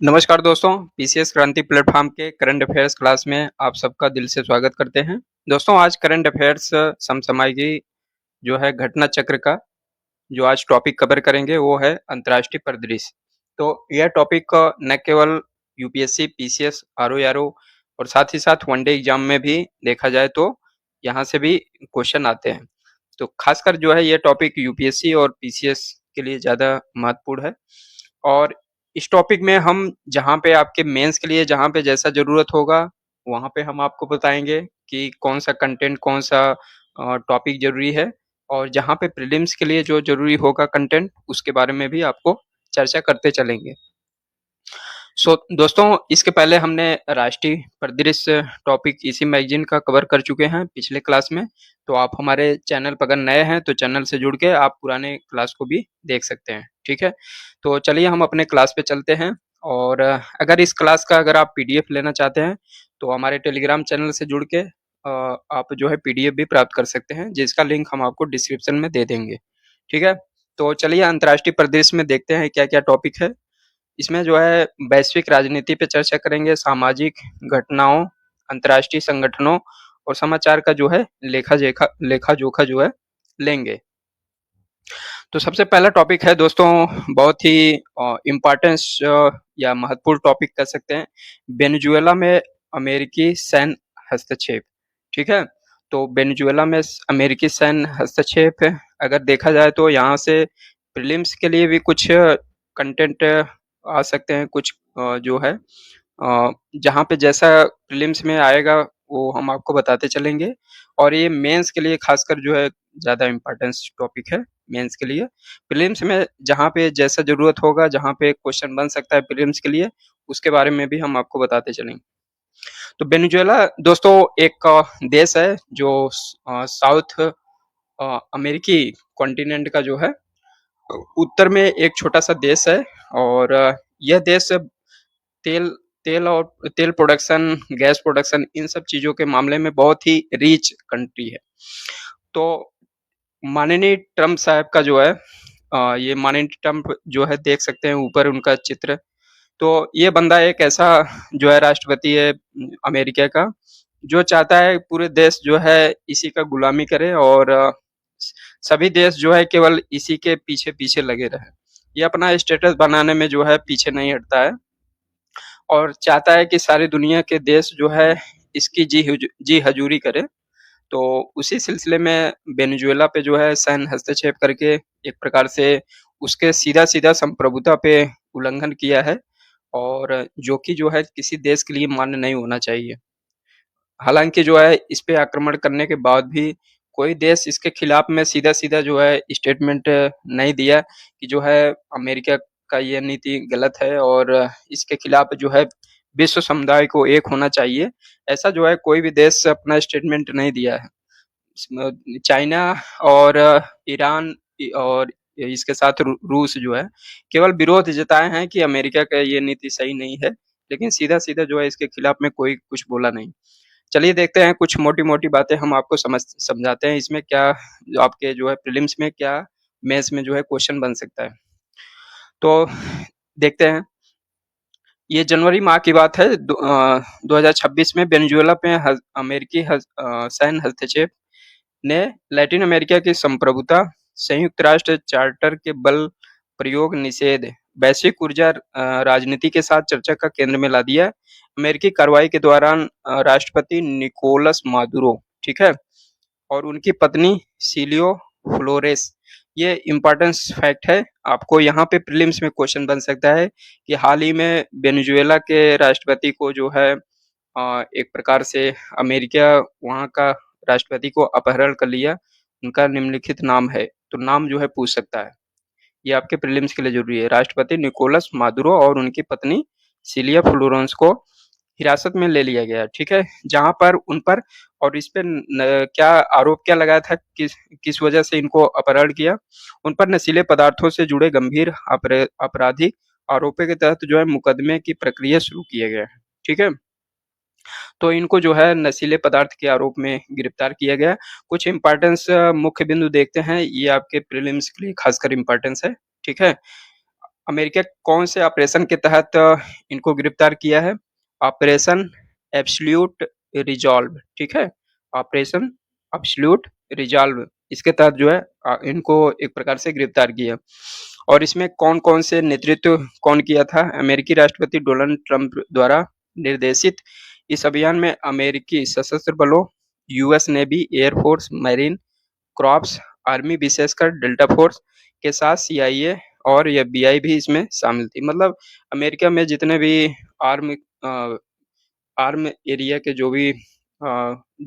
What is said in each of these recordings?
नमस्कार दोस्तों, पीसीएस क्रांति प्लेटफ़ॉर्म के करंट अफ़ेयर्स क्लास में आप सबका दिल से स्वागत करते हैं। दोस्तों आज करंट अफ़ेयर्स समसामयिकी जो है घटना चक्र का जो आज टॉपिक कवर करेंगे वो है अंतर्राष्ट्रीय परिदृश्य। तो यह टॉपिक न केवल यूपीएससी, पीसीएस, आरओ और साथ ही साथ वन डे एग्ज़ाम में भी देखा जाए तो यहाँ से भी क्वेश्चन आते हैं। तो खासकर जो है ये टॉपिक यूपीएससी और पीसीएस के लिए ज़्यादा महत्वपूर्ण है और इस टॉपिक में हम जहाँ पे आपके मेंस के लिए जहाँ पे जैसा ज़रूरत होगा, वहाँ पे हम आपको बताएँगे कि कौन-सा कंटेंट, कौन-सा टॉपिक ज़रूरी है और जहाँ पे प्रीलिम्स के लिए जो ज़रूरी होगा कंटेंट, उसके बारे में भी आपको चर्चा करते चलेंगे। दोस्तों इसके पहले हमने राष्ट्रीय परिदृश्य टॉपिक इसी मैगज़ीन का कवर कर चुके हैं पिछले क्लास में, तो आप हमारे चैनल पर अगर नए हैं तो चैनल से जुड़ के आप पुराने क्लास को भी देख सकते हैं, ठीक है? तो चलिए हम अपने क्लास पे चलते हैं और अगर इस क्लास का अगर आप पीडीएफ लेना चाहते हैं, तो हमारे टेलीग्राम चैनल से जुड़ के आप जो है पीडीएफ भी प्राप्त कर सकते हैं, जिसका लिंक हम आपको डिस्क्रिप्शन में दे देंगे, ठीक है? तो चलिए अंतर्राष्ट्रीय परिदृश्य में देखते हैं क्या-क्या टॉपिक है। इसमें जो है वैश्विक राजनीति पे चर्चा करेंगे, सामाजिक घटनाओं, अंतर्राष्ट्रीय संगठनों और समाचार का जो है लेखा-जोखा जो है लेंगे। तो सबसे पहला टॉपिक है दोस्तों बहुत ही इम्पोर्टेंस या महत्वपूर्ण टॉपिक कह सकते हैं, वेनेजुएला में अमेरिकी सैन्य हस्तक्षेप, ठीक है? तो वेनेजुएला में अमेरिकी सैन्य हस्तक्षेप अगर देखा जाए तो यहाँ से प्रीलिम्स के लिए भी कुछ कंटेंट आ सकते हैं, कुछ जो है जहाँ पे जैसा प्रीलिम्स में आएगा वो हम आपको बताते चलेंगे और ये मेंस के लिए खासकर जो है ज़्यादा इम्पोर्टेंस टॉपिक है मेंस के लिए। प्रीलिम्स में जहाँ पे जैसा ज़रूरत होगा, जहाँ पे क्वेश्चन बन सकता है प्रीलिम्स के लिए, उसके बारे में भी हम आपको बताते चलेंगे। तो वेनेजुएला दोस्तों एक देश है जो साउथ अमेरिकी कॉन्टिनेंट का जो है उत्तर में एक छोटा-सा देश है और यह देश तेल तेल और तेल प्रोडक्शन, गैस प्रोडक्शन इन सब चीज़ों के मामले में बहुत ही रिच कंट्री है। तो माननीय ट्रम्प साहब का जो है ये माननीय ट्रम्प जो है देख सकते हैं ऊपर उनका चित्र। तो ये बंदा एक ऐसा जो है राष्ट्रपति है अमेरिका का, जो चाहता है पूरे देश जो है इसी का गुलामी करे और सभी देश जो है केवल इसी के पीछे-पीछे लगे रहें। ये अपना स्टेटस बनाने में जो है पीछे नहीं हटता है और चाहता है कि सारी दुनिया के देश जो है इसकी जी हजूरी करें। तो उसी सिलसिले में वेनेजुएला पे जो है सैन्य हस्तक्षेप करके एक प्रकार से उसके सीधा-सीधा संप्रभुता पे उल्लंघन किया है और जो कि जो है किसी देश के लिए मान्य नहीं होना चाहिए। हालाँकि जो है इस पे आक्रमण करने के बाद भी कोई देश इसके खिलाफ में सीधा-सीधा जो है स्टेटमेंट नहीं दिया कि जो है अमेरिका का ये नीति गलत है और इसके खिलाफ जो है विश्व समुदाय को एक होना चाहिए। ऐसा जो है कोई भी देश अपना स्टेटमेंट नहीं दिया है। चाइना और ईरान और इसके साथ रूस जो है केवल विरोध जताए हैं कि अमेरिका का ये नीति सही नहीं है, लेकिन सीधा-सीधा जो है इसके खिलाफ में कोई कुछ बोला नहीं। चलिए देखते हैं कुछ मोटी-मोटी बातें हम आपको समझाते हैं इसमें क्या जो आपके जो है प्रीलिम्स में क्या मेंस में जो है क्वेश्चन बन सकता है। तो देखते हैं, ये जनवरी माह की बात है 2026 में वेनेजुएला पे अमेरिकी सैन्य हस्तक्षेप ने लैटिन अमेरिका की संप्रभुता, संयुक्त राष्ट्र चार्टर के बल प्रयोग निषेध, वैश्विक ऊर्जा राजनीति के साथ चर्चा का केंद्र में ला दिया। अमेरिकी कार्रवाई के दौरान राष्ट्रपति निकोलस मादुरो, ठीक है? और उनकी पत्नी सिलियो फ्लोरेस, ये इम्पोर्टेंस फैक्ट है। आपको यहाँ पे प्रीलिम्स में क्वेश्चन बन सकता है कि हाल ही में वेनेजुएला के राष्ट्रपति को जो है एक प्रकार से अमेरिका वहाँ का राष्ट्रपति को अपहरण कर लिया, उनका निम्नलिखित नाम है, तो नाम जो है पूछ सकता है। ये आपके प्रीलिम्स के लिए ज़रूरी है। राष्ट्रपति निकोलस मादुरो और उनकी पत्नी सिलिया फ्लोरेंस को हिरासत में ले लिया गया, ठीक है? जहाँ पर उन पर और इस पे क्या आरोप क्या लगाया था, किस किस वजह से इनको अपहरण किया? उन पर नशीले पदार्थों से जुड़े गंभीर आपराधिक आरोपों के तहत जो है मुकदमे की प्रक्रिया शुरू किए गए हैं, ठीक है? तो इनको जो है नशीले पदार्थ के आरोप में गिरफ्तार किया गया। कुछ इम्पोर्टेंस मुख्य बिंदु देखते हैं, ये आपके प्रीलिम्स के लिए खासकर इम्पोर्टेंस है, ठीक है? अमेरिका कौन से ऑपरेशन के तहत इनको गिरफ्तार किया है? ऑपरेशन एब्सोल्यूट रिज़ॉल्व, ठीक है? ऑपरेशन एब्सोल्यूट रिज़ॉल्व इसके तहत जो है इनको एक प्रकार से गिरफ्तार किया। और इसमें कौन-कौन से नेतृत्व कौन किया था? अमेरिकी राष्ट्रपति डोनाल्ड ट्रंप द्वारा निर्देशित इस अभियान में अमेरिकी सशस्त्र बलों, US navy, air force, marine crops, army विशेषकर डेल्टा फोर्स के साथ सीआईए और एफबीआई भी इसमें शामिल थी। मतलब अमेरिका में जितने भी आर्म अ, आर्म एरिया के जो भी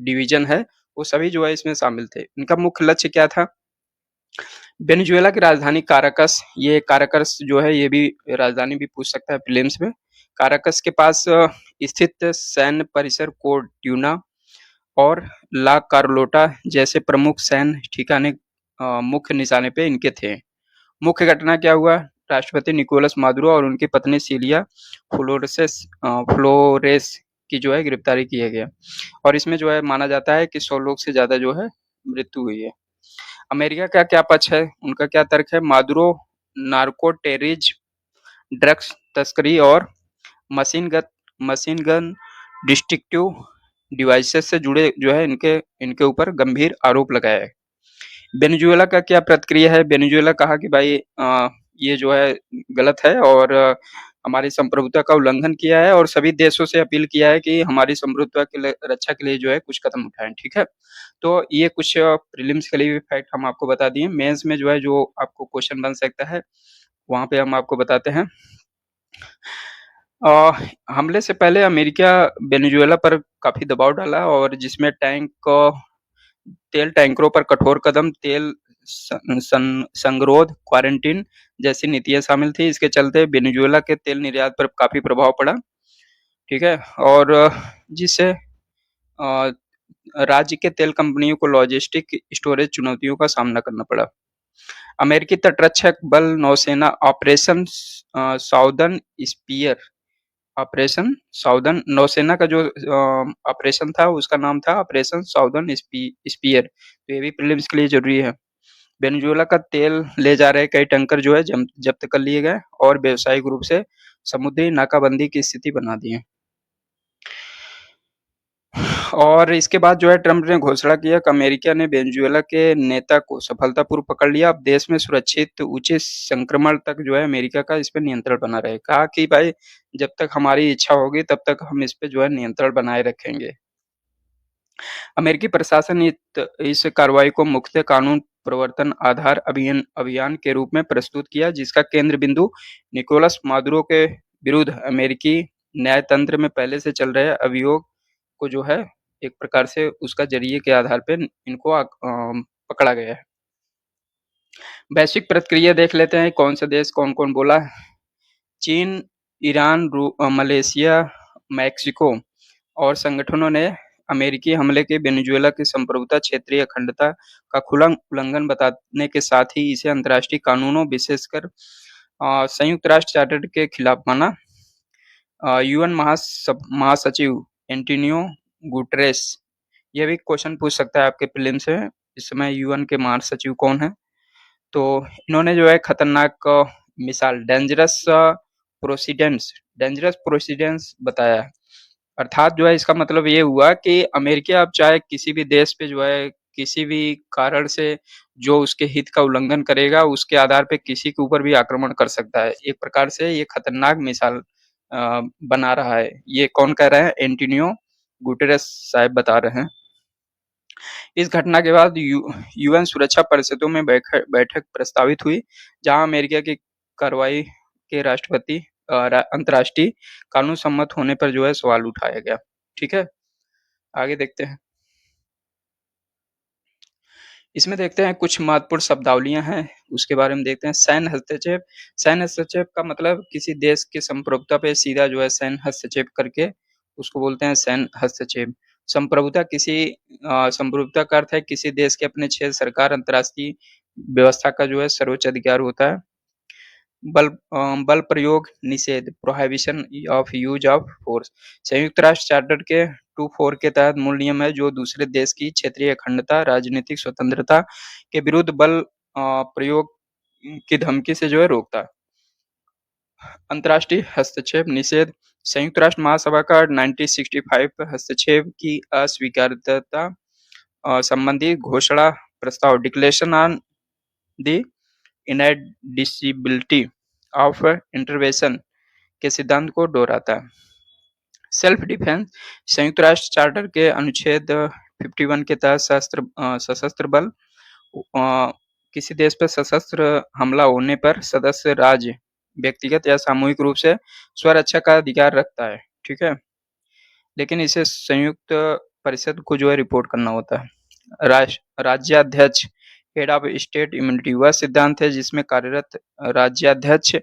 डिवीज़न है, वो सभी जो है इसमें शामिल थे। इनका मुख्य लक्ष्य क्या था? वेनेजुएला की राजधानी काराकस, ये काराकस जो है ये भी राजधानी भी पूछ सकता है प्रीलिम्स में। काराकस के पास स्थित सैन्य परिसर को ट्यूना और ला कार्लोटा जैसे प्रमुख सैन्य ठिकाने मुख्य निशाने पे इनके थे। मुख्य घटना क्या हुआ? राष्ट्रपति निकोलस मादुरो और उनकी पत्नी सिलिया फ्लोरेस की जो है गिरफ्तारी किया गया और इसमें जो है माना जाता है कि 100 लोग से ज़्यादा जो है मृत्यु हुई है। अमेरिका का क्या पक्ष है? उनका क्या तर्क है? मादुरो नार्को ड्रग्स तस्करी और machine gun machine gun destructive devices से जुड़े जो है इनके इनके ऊपर गंभीर आरोप लगाया है। वेनेजुएला का क्या प्रतिक्रिया है? वेनेजुएला कहा कि भाई ये जो है गलत है और हमारी संप्रभुता का उल्लंघन किया है और सभी देशों से अपील किया है कि हमारी संप्रभुता के लिए रक्षा के लिए जो है कुछ कदम उठाएँ, ठीक है? तो ये कुछ प्रीलिम्स के लिए भी फैक्ट हम आपको बता दिए। मेंस में जो है जो आपको क्वेश्चन बन सकता है, वहाँ पे हम आपको बताते हैं। अ, हमले से पहले अमेरिका वेनेजुएला पर काफ़ी दबाव डाला और जिसमें तेल टैंकरों पर कठोर कदम, तेल संगरोध, क्वारंटीन जैसी नीतियाँ शामिल थी। इसके चलते वेनेजुएला के तेल निर्यात पर काफ़ी प्रभाव पड़ा, ठीक है? और जिससे अ, राज्य के तेल कंपनियों को लॉजिस्टिक स्टोरेज चुनौतियों का सामना करना पड़ा। अमेरिकी तटरक्षक बल नौसेना साउदर्न स्पीयर ऑपरेशन साउदर्न नौसेना का जो ऑपरेशन था उसका नाम था ऑपरेशन साउदर्न स्पीयर। तो ये भी प्रीलिम्स के लिए ज़रूरी है। वेनेजुएला का तेल ले जा रहे कई टैंकर जो है जब्त कर लिए गए और व्यावसायिक रूप से समुद्री नाकाबंदी की स्थिति बना दी है। और इसके बाद जो है ट्रंप ने घोषणा किया कि अमेरिका ने वेनेजुएला के नेता को सफलतापूर्वक पकड़ लिया। अब देश में सुरक्षित उचित संक्रमण तक जो है अमेरिका का इस पे नियंत्रण बना रहे। कहा कि भाई जब तक हमारी इच्छा होगी तब तक हम इस पे जो है नियंत्रण बनाए रखेंगे। अमेरिकी प्रशासन इस कार्रवाई को मुख्यतः कानून प्रवर्तन आधार अभियान के रूप में प्रस्तुत किया जिसका केंद्र बिंदु निकोलस मादुरो के विरुद्ध अमेरिकी न्यायतंत्र में पहले से चल रहे अभियोग को जो है एक प्रकार से उसका जरिए के आधार पे इनको पकड़ा गया है। वैश्विक प्रतिक्रिया देख लेते हैं कौन सा देश कौन-कौन बोला। चीन, ईरान, मलेशिया, मेक्सिको और संगठनों ने अमेरिकी हमले के वेनेजुएला की संप्रभुता, क्षेत्रीय अखंडता का खुला उल्लंघन बताने के साथ ही इसे अंतर्राष्ट्रीय कानूनों विशेषकर संयुक्त राष्ट्र चार्टर के खिलाफ माना। यूएन महासचिव एंटोनियो गुटेरेस ये भी क्वेश्चन पूछ सकता है आपके प्रीलिम्स से, इस समय यूएन के महासचिव कौन हैं? तो इन्होंने जो है खतरनाक मिसाल डेंजरस प्रोसीडेंस बताया है। अर्थात जो है इसका मतलब ये हुआ कि अमेरिका अब चाहे किसी भी देश पे जो है किसी भी कारण से जो उसके हित का उल्लंघन करेगा, उसके आधार पे किसी के ऊपर भी आक्रमण कर सकता है। एक प्रकार से ये खतरनाक मिसाल बना रहा है। ये कौन कह रहा है? एंटोनियो गुटेरेस साहब बता रहे हैं। इस घटना के बाद यूएन सुरक्षा परिषदों में बैठक प्रस्तावित हुई, जहां अमेरिका की कार्रवाई के राष्ट्रपति अंतर्राष्ट्रीय कानून सम्मत होने पर जो है सवाल उठाया गया। ठीक है, आगे देखते हैं। इसमें देखते हैं कुछ महत्वपूर्ण शब्दावलियाँ हैं, उसके बारे में देखते हैं। सैन्य हस्तक्षेप। सैन्य हस्तक्षेप का मतलब किसी देश की संप्रभुता पे सीधा जो है सैन्य हस्तक्षेप करके उसको बोलते हैं सैन्य हस्तक्षेप। संप्रभुता का अर्थ है किसी देश के अपने क्षेत्र, सरकार, अंतर्राष्ट्रीय व्यवस्था का जो है सर्वोच्च अधिकार होता है। बल प्रयोग निषेध prohibition of use of force. संयुक्त राष्ट्र चार्टर के 24 के तहत मूल नियम है जो दूसरे देश की क्षेत्रीय अखंडता, राजनीतिक स्वतंत्रता के विरुद्ध बल प्रयोग की धमकी से जो है रोकता है। अंतर्राष्ट्रीय हस्तक्षेप निषेध संयुक्त राष्ट्र महासभा का 1965 हस्तक्षेप की अस्वीकार्यता संबंधी घोषणा प्रस्ताव declaration on the inadmissibility of intervention के सिद्धांत को दोहराता है। सेल्फ डिफेंस संयुक्त राष्ट्र चार्टर के अनुच्छेद 51 के तहत सशस्त्र बल किसी देश पर सशस्त्र हमला होने पर सदस्य राज्य व्यक्तिगत या सामूहिक रूप से स्वरक्षा का अधिकार रखता है, ठीक है? लेकिन इसे संयुक्त परिषद को जो है रिपोर्ट करना होता है। राज्याध्यक्ष हेड ऑफ स्टेट इम्यूनिटी वह सिद्धांत है जिसमें कार्यरत राज्याध्यक्ष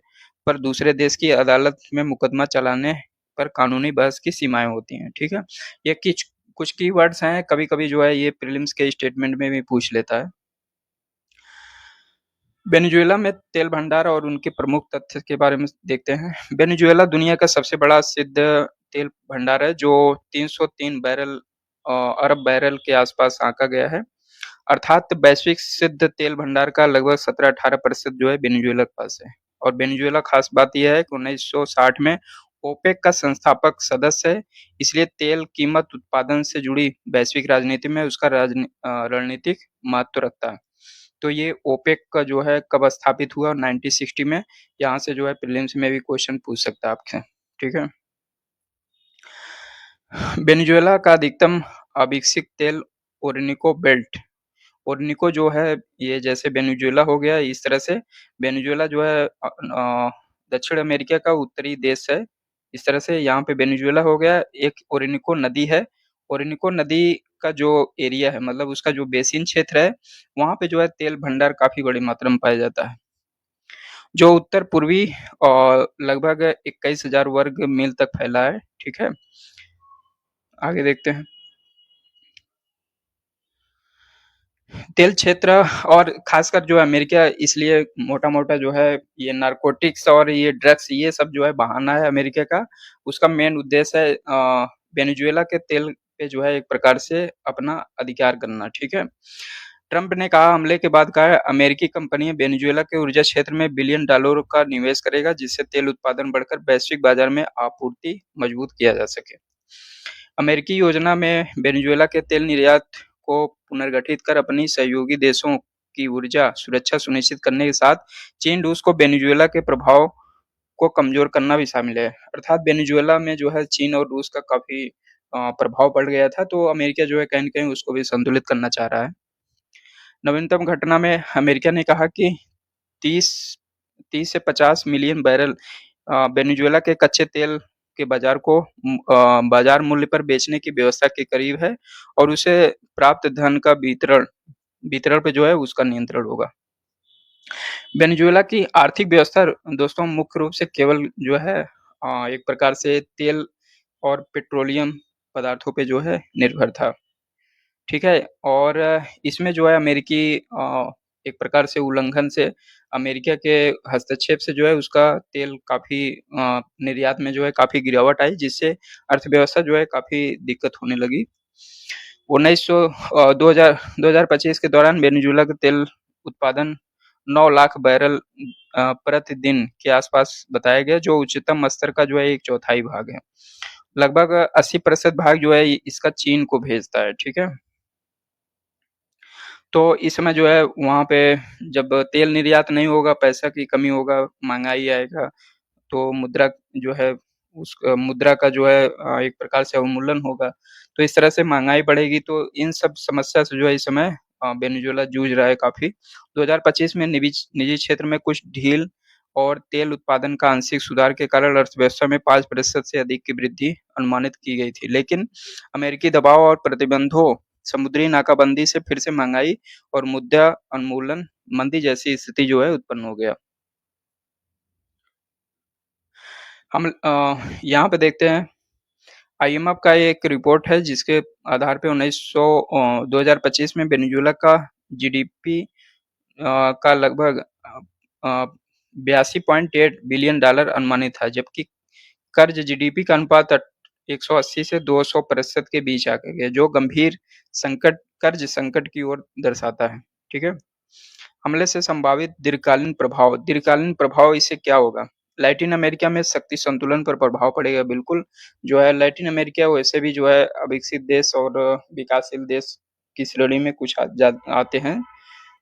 पर दूसरे देश की अदालत में मुकदमा चलाने पर कानूनी बहस की सीमाएं होती हैं, ठीक है? ये कुछ कीवर्ड्स हैं, कभी-कभी जो है ये प्रीलिम्स के स्टेटमेंट में भी पूछ लेता है। वेनेजुएला में तेल भंडार और उनके प्रमुख तथ्य के बारे में देखते हैं। वेनेजुएला दुनिया का सबसे बड़ा सिद्ध तेल भंडार है जो 303 अरब बैरल के आसपास आंका गया है। अर्थात वैश्विक सिद्ध तेल भंडार का लगभग 17-18% जो है वेनेजुएला के पास है। और वेनेजुएला खास बात यह है कि 1960 में ओपेक का संस्थापक सदस्य है, इसलिए तेल कीमत उत्पादन से जुड़ी वैश्विक राजनीति में उसका रणनीतिक महत्व रखता है। तो ये ओपेक का जो है कब स्थापित हुआ 1960 में, यहाँ से जो है प्रीलिम्स में भी क्वेश्चन पूछ सकता है आपसे, ठीक है? वेनेजुएला का अधिकतम अविकसित तेल ओरिनिको बेल्ट ओरिनिको जो है ये जैसे वेनेजुएला हो गया इस तरह से वेनेजुएला जो है दक्षिण अमेरिका का उत्तरी देश है। इस तरह से यहाँ पे वेनेजुएला हो गया, एक ओरिनिको नदी है। ओरिनिको नदी का जो एरिया है मतलब उसका जो बेसिन क्षेत्र है, वहाँ पे जो है तेल भंडार काफ़ी बड़ी मात्रा में पाया जाता है। जो उत्तर पूर्वी लगभग 21,000 वर्ग मील तक फैला है, ठीक है? आगे देखते हैं। तेल क्षेत्र और खासकर जो अमेरिका इसलिए मोटा-मोटा जो है ये नारकोटिक्स और ये ड्रग्स ये सब जो है बहाना है अमेरिका का। उसका मेन उद्देश्य है वेनेजुएला के तेल पे जो है एक प्रकार से अपना अधिकार करना, ठीक है? ट्रंप ने कहा हमले के बाद कहा है अमेरिकी कंपनियाँ वेनेजुएला के ऊर्जा क्षेत्र में बिलियन डॉलर का निवेश करेगा जिससे तेल उत्पादन बढ़कर वैश्विक बाजार में आपूर्ति मजबूत किया जा सके। अमेरिकी योजना में वेनेजुएला के तेल निर्यात को पुनर्गठित कर अपनी सहयोगी देशों की ऊर्जा सुरक्षा सुनिश्चित करने के साथ चीन रूस को वेनेजुएला के प्रभाव को कमजोर करना भी शामिल है। अर्थात वेनेजुएला में जो है चीन और रूस का काफ़ी प्रभाव बढ़ गया था, तो अमेरिका जो है कहीं न कहीं उसको भी संतुलित करना चाह रहा है। नवीनतम घटना में अमेरिका ने कहा कि 30 30 से 50 मिलियन बैरल वेनेजुएला के कच्चे तेल के बाजार मूल्य पर बेचने की व्यवस्था के करीब है और उसे प्राप्त धन का वितरण वितरण पे जो है उसका नियंत्रण होगा। वेनेजुएला की आर्थिक व्यवस्था दोस्तों मुख्य रूप से केवल जो है एक प्रकार से तेल और पेट्रोलियम पदार्थों पे जो है निर्भर था। ठीक है? और इसमें जो है अमेरिकी एक प्रकार से उल्लंघन से अमेरिका के हस्तक्षेप से जो है उसका तेल काफ़ी निर्यात में जो है काफ़ी गिरावट आई जिससे अर्थव्यवस्था जो है काफ़ी दिक्कत होने लगी। 2025 के दौरान वेनेजुएला का तेल उत्पादन 9 लाख बैरल प्रतिदिन के आसपास बताया गया जो उच्चतम स्तर का जो है 1/4 भाग है। लगभग 80% भाग जो है इसका चीन को भेजता है, ठीक है? तो इस समय जो है वहाँ पे जब तेल निर्यात नहीं होगा, पैसा की कमी होगा, महँगाई आएगा, तो मुद्रा जो है मुद्रा का जो है एक प्रकार से अवमूल्यन होगा। तो इस तरह से महँगाई बढ़ेगी तो इन सब समस्या से जो है इस समय वेनेजुएला जूझ रहा है काफ़ी। 2025 में निजी क्षेत्र में कुछ ढील और तेल उत्पादन का आंशिक सुधार के कारण अर्थव्यवस्था में 5% से अधिक की वृद्धि अनुमानित की गई थी। लेकिन अमेरिकी दबाव और प्रतिबंधों, समुद्री नाकाबंदी से फिर से महँगाई और मुद्रा उन्मूलन मंदी जैसी स्थिति जो है उत्पन्न हो गया। हम यहाँ पे देखते हैं आईएमएफ का एक रिपोर्ट है जिसके आधार पे 2025 में वेनेजुएला का जीडीपी का लगभग 82.8 बिलियन डॉलर अनुमानित था जबकि कर्ज जीडीपी का अनुपात 180 से 200% के बीच आ गया जो गंभीर कर्ज संकट की ओर दर्शाता है, ठीक है? हमले से संभावित दीर्घकालीन प्रभाव इससे क्या होगा? लैटिन अमेरिका में शक्ति संतुलन पर प्रभाव पड़ेगा बिल्कुल। जो है लैटिन अमेरिका वैसे भी जो है अविकसित देश और विकासशील देश की श्रेणी में कुछ आते हैं।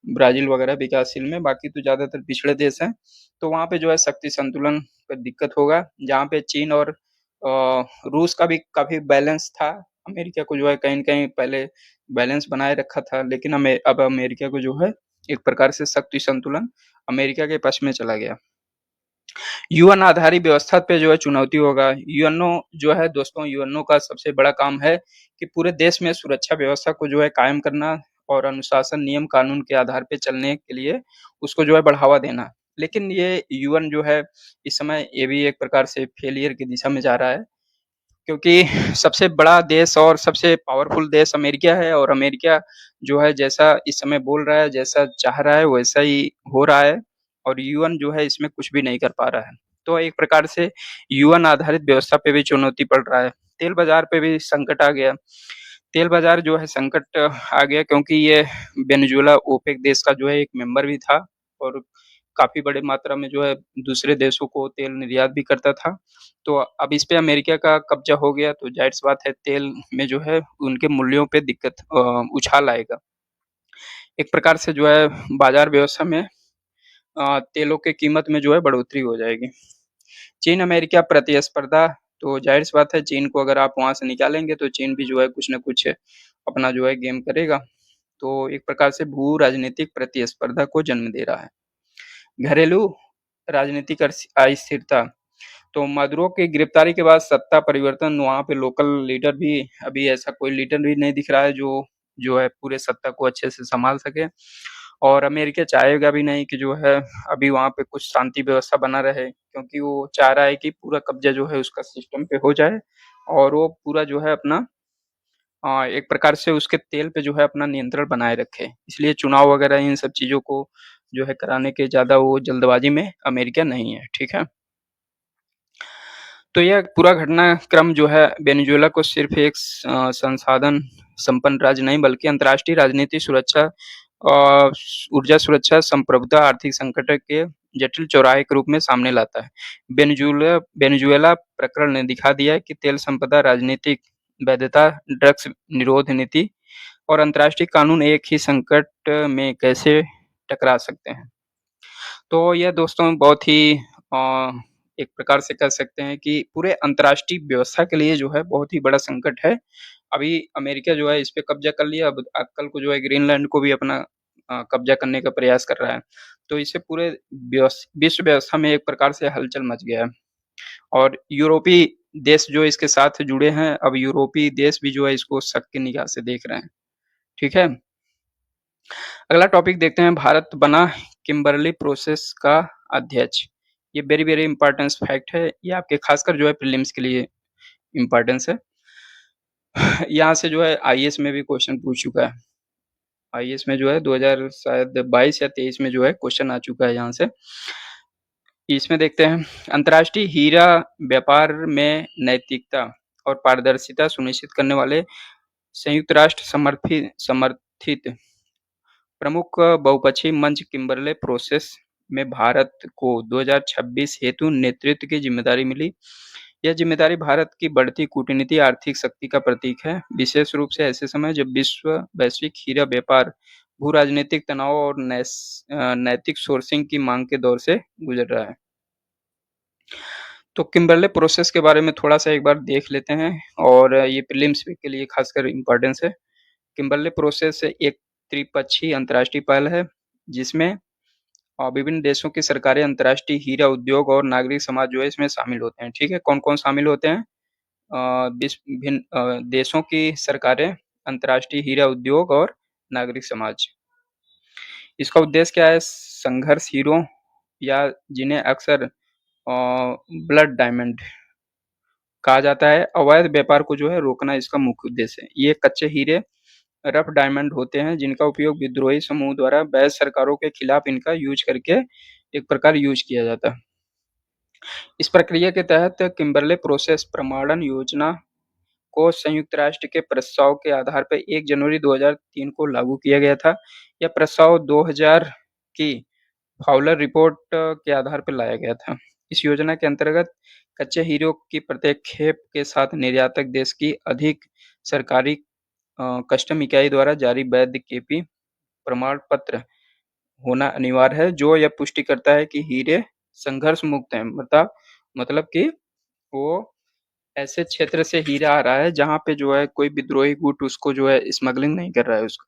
ब्राज़ील वगैरह विकासशील में, बाकी तो ज़्यादातर पिछड़े देश हैं। तो वहाँ पे जो है शक्ति संतुलन पे दिक्कत होगा, जहाँ पे चीन और रूस का भी काफ़ी बैलेंस था। अमेरिका को जो है कहीं न कहीं पहले बैलेंस बनाए रखा था, लेकिन अब अमेरिका को जो है एक प्रकार से शक्ति संतुलन अमेरिका के पक्ष में चला गया। यूएन आधारित व्यवस्था पे जो है चुनौती होगा। यूएनओ जो है दोस्तों, यूएनओ का सबसे बड़ा काम है कि पूरे देश में सुरक्षा व्यवस्था को जो है कायम करना और अनुशासन, नियम, कानून के आधार पे चलने के लिए उसको जो है बढ़ावा देना। लेकिन ये यूएन जो है इस समय ये भी एक प्रकार से फेलियर की दिशा में जा रहा है, क्योंकि सबसे बड़ा देश और सबसे पावरफुल देश अमेरिका है, और अमेरिका जो है जैसा इस समय बोल रहा है, जैसा चाह रहा है वैसा ही हो रहा है, और यूएन जो है इसमें कुछ भी नहीं कर पा रहा है। तो एक प्रकार से यूएन आधारित व्यवस्था पे भी चुनौती पड़ रहा है। तेल बाज़ार पे भी संकट आ गया। तेल बाज़ार जो है संकट आ गया, क्योंकि ये वेनेजुएला ओपेक देश का जो है एक मेंबर भी था, और काफ़ी बड़े मात्रा में जो है दूसरे देशों को तेल निर्यात भी करता था। तो अब इस पे अमेरिका का कब्ज़ा हो गया, तो ज़ाहिर-सी बात है तेल में जो है उनके मूल्यों पे दिक्कत उछाल आएगा। एक प्रकार से जो है बाज़ार व्यवस्था में तेलों की कीमत में जो है बढ़ोतरी हो जाएगी। चीन अमेरिका प्रतिस्पर्धा, तो ज़ाहिर-सी बात है चीन को अगर आप वहाँ से निकालेंगे तो चीन भी जो है कुछ न कुछ अपना जो है गेम करेगा। तो एक प्रकार से भू-राजनीतिक प्रतिस्पर्धा को जन्म दे रहा है। घरेलू राजनीतिक अस्थिरता, तो मादुरो की गिरफ्तारी के बाद सत्ता परिवर्तन, वहाँ पे लोकल लीडर भी अभी ऐसा कोई लीडर भी नहीं दिख रहा है जो जो है पूरे सत्ता को अच्छे से सँभाल सके, और अमेरिका चाहेगा भी नहीं कि जो है अभी वहाँ पे कुछ शांति व्यवस्था बना रहे, क्योंकि वो चाह रहा है कि पूरा कब्ज़ा जो है उसका सिस्टम पे हो जाए, और वो पूरा जो है अपना एक प्रकार से उसके तेल पे जो है अपना नियंत्रण बनाए रखे। इसलिए चुनाव वगैरह इन सब चीज़ों को जो है कराने के ज़्यादा वो जल्दबाज़ी में अमेरिका नहीं है, ठीक है? तो यह पूरा घटनाक्रम जो है वेनेजुएला को सिर्फ़ एक संसाधन संपन्न राज्य नहीं, बल्कि अंतर्राष्ट्रीय राजनीति, सुरक्षा, ऊर्जा सुरक्षा, संप्रभुता, आर्थिक संकट के जटिल चौराहे के रूप में सामने लाता है। वेनेजुएला प्रकरण ने दिखा दिया है कि तेल संपदा, राजनीतिक वैधता, ड्रग्स निरोध नीति और अंतर्राष्ट्रीय कानून एक ही संकट में कैसे टकरा सकते हैं। तो यह दोस्तों बहुत ही अ, एक प्रकार से कह सकते हैं कि पूरे अंतर्राष्ट्रीय व्यवस्था के लिए जो है बहुत ही बड़ा संकट है। अभी अमेरिका जो है इस पे कब्ज़ा कर लिया, अब कल को जो है ग्रीनलैंड को भी अपना कब्ज़ा करने का प्रयास कर रहा है। तो इससे पूरे विश्व व्यवस्था में एक प्रकार से हलचल मच गया है, और यूरोपीय देश जो इसके साथ जुड़े हैं, अब यूरोपीय देश भी जो है इसको शक की निगाह से देख रहे हैं। ठीक है? अगला टॉपिक देखते हैं। भारत बना किम्बरली प्रोसेस का अध्यक्ष। ये वेरी वेरी इंपॉर्टेंस फैक्ट है। ये आपके खासकर जो है प्रीलिम्स के लिए इम्पोर्टेंस है। यहाँ से जो है आईएएस में भी क्वेश्चन पूछ चुका है। आईएएस में जो है 2000 शायद 22 या 23 में जो है क्वेश्चन आ चुका है यहाँ से। इसमें देखते हैं, अंतर्राष्ट्रीय हीरा व्यापार में नैतिकता और पारदर्शिता सुनिश्चित करने वाले संयुक्त राष्ट्र समर्थित प्रमुख बहुपक्षीय मंच किम्बरले प्रोसेस में भारत को 2026 हेतु नेतृत्व की जिम्मेदारी मिली। यह जिम्मेदारी भारत की बढ़ती कूटनीति आर्थिक शक्ति का प्रतीक है, विशेष रूप से ऐसे समय जब विश्व वैश्विक हीरा व्यापार भू-राजनीतिक तनाव और नैतिक सोर्सिंग की मांग के दौर से गुजर रहा है। तो किम्बरले प्रोसेस के बारे में थोड़ा-सा एक बार देख लेते हैं, और ये प्रीलिम्स के लिए खासकर इम्पोर्टेंस है। किम्बरले प्रोसेस एक त्रिपक्षीय अंतर्राष्ट्रीय पहल है, जिसमें विभिन्न देशों की सरकारें, अंतर्राष्ट्रीय हीरा उद्योग और नागरिक समाज जो है इसमें शामिल होते हैं, ठीक है? कौन-कौन शामिल होते हैं? भिन्न देशों की सरकारें, अंतर्राष्ट्रीय हीरा उद्योग और नागरिक समाज। इसका उद्देश्य क्या है? संघर्ष हीरों, या जिन्हें अक्सर ब्लड डायमंड कहा जाता है, अवैध व्यापार को जो है रोकना इसका मुख्य उद्देश्य है। ये कच्चे हीरे, रफ डायमंड होते हैं, जिनका उपयोग विद्रोही समूह द्वारा वैध सरकारों के खिलाफ इनका यूज़ करके एक प्रकार यूज़ किया जाता है। इस प्रक्रिया के तहत किम्बरले प्रोसेस प्रमाणन योजना को संयुक्त राष्ट्र के प्रस्ताव के आधार पर 1 जनवरी 2003 को लागू किया गया था। यह प्रस्ताव 2000 की फाउलर रिपोर्ट के आधार पर लाया गया था। इस योजना के अंतर्गत कच्चे हीरो की प्रत्येक खेप के साथ निर्यातक देश की अधिक सरकारी कस्टम इकाई द्वारा जारी वैध केपी प्रमाण पत्र होना अनिवार्य है, जो यह पुष्टि करता है कि हीरे संघर्ष मुक्त हैं। मतलब कि वो ऐसे क्षेत्र से हीरा आ रहा है जहाँ पे जो है कोई विद्रोही गुट उसको जो है स्मगलिंग नहीं कर रहा है उसको।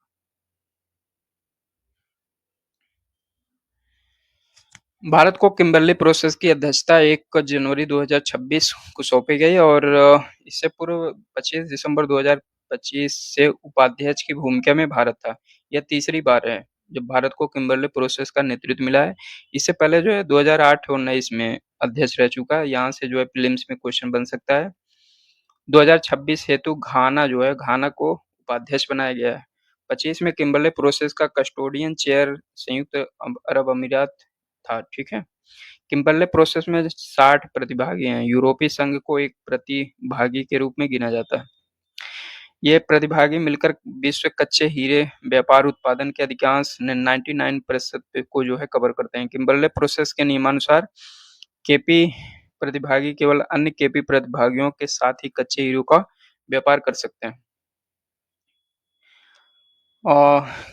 भारत को किम्बरली प्रोसेस की अध्यक्षता 1 जनवरी 2026 को सौंपी गई और इससे पूर्व 25 दिसंबर 2025 से उपाध्यक्ष की भूमिका में भारत था। यह तीसरी बार है जब भारत को किम्बरली प्रोसेस का नेतृत्व मिला है। इससे पहले जो है 2008 और 19 में अध्यक्ष रह चुका है। यहाँ से जो है प्रीलिम्स में क्वेश्चन बन सकता है। 2026 हेतु घाना को उपाध्यक्ष बनाया गया है। 25 में किम्बरले प्रोसेस का कस्टोडियन चेयर संयुक्त अरब अमीरात था। ठीक है। किम्बरले प्रोसेस में 60 प्रतिभागी हैं। यूरोपीय संघ को एक प्रतिभागी के रूप में गिना जाता है। ये प्रतिभागी मिलकर विश्व कच्चे हीरे व्यापार उत्पादन के अधिकांश 99% को जो है कवर करते हैं। किम्बरले प्रोसेस के नियमानुसार केपी प्रतिभागी केवल अन्य केपी प्रतिभागियों के साथ ही कच्चे हीरो का व्यापार कर सकते हैं।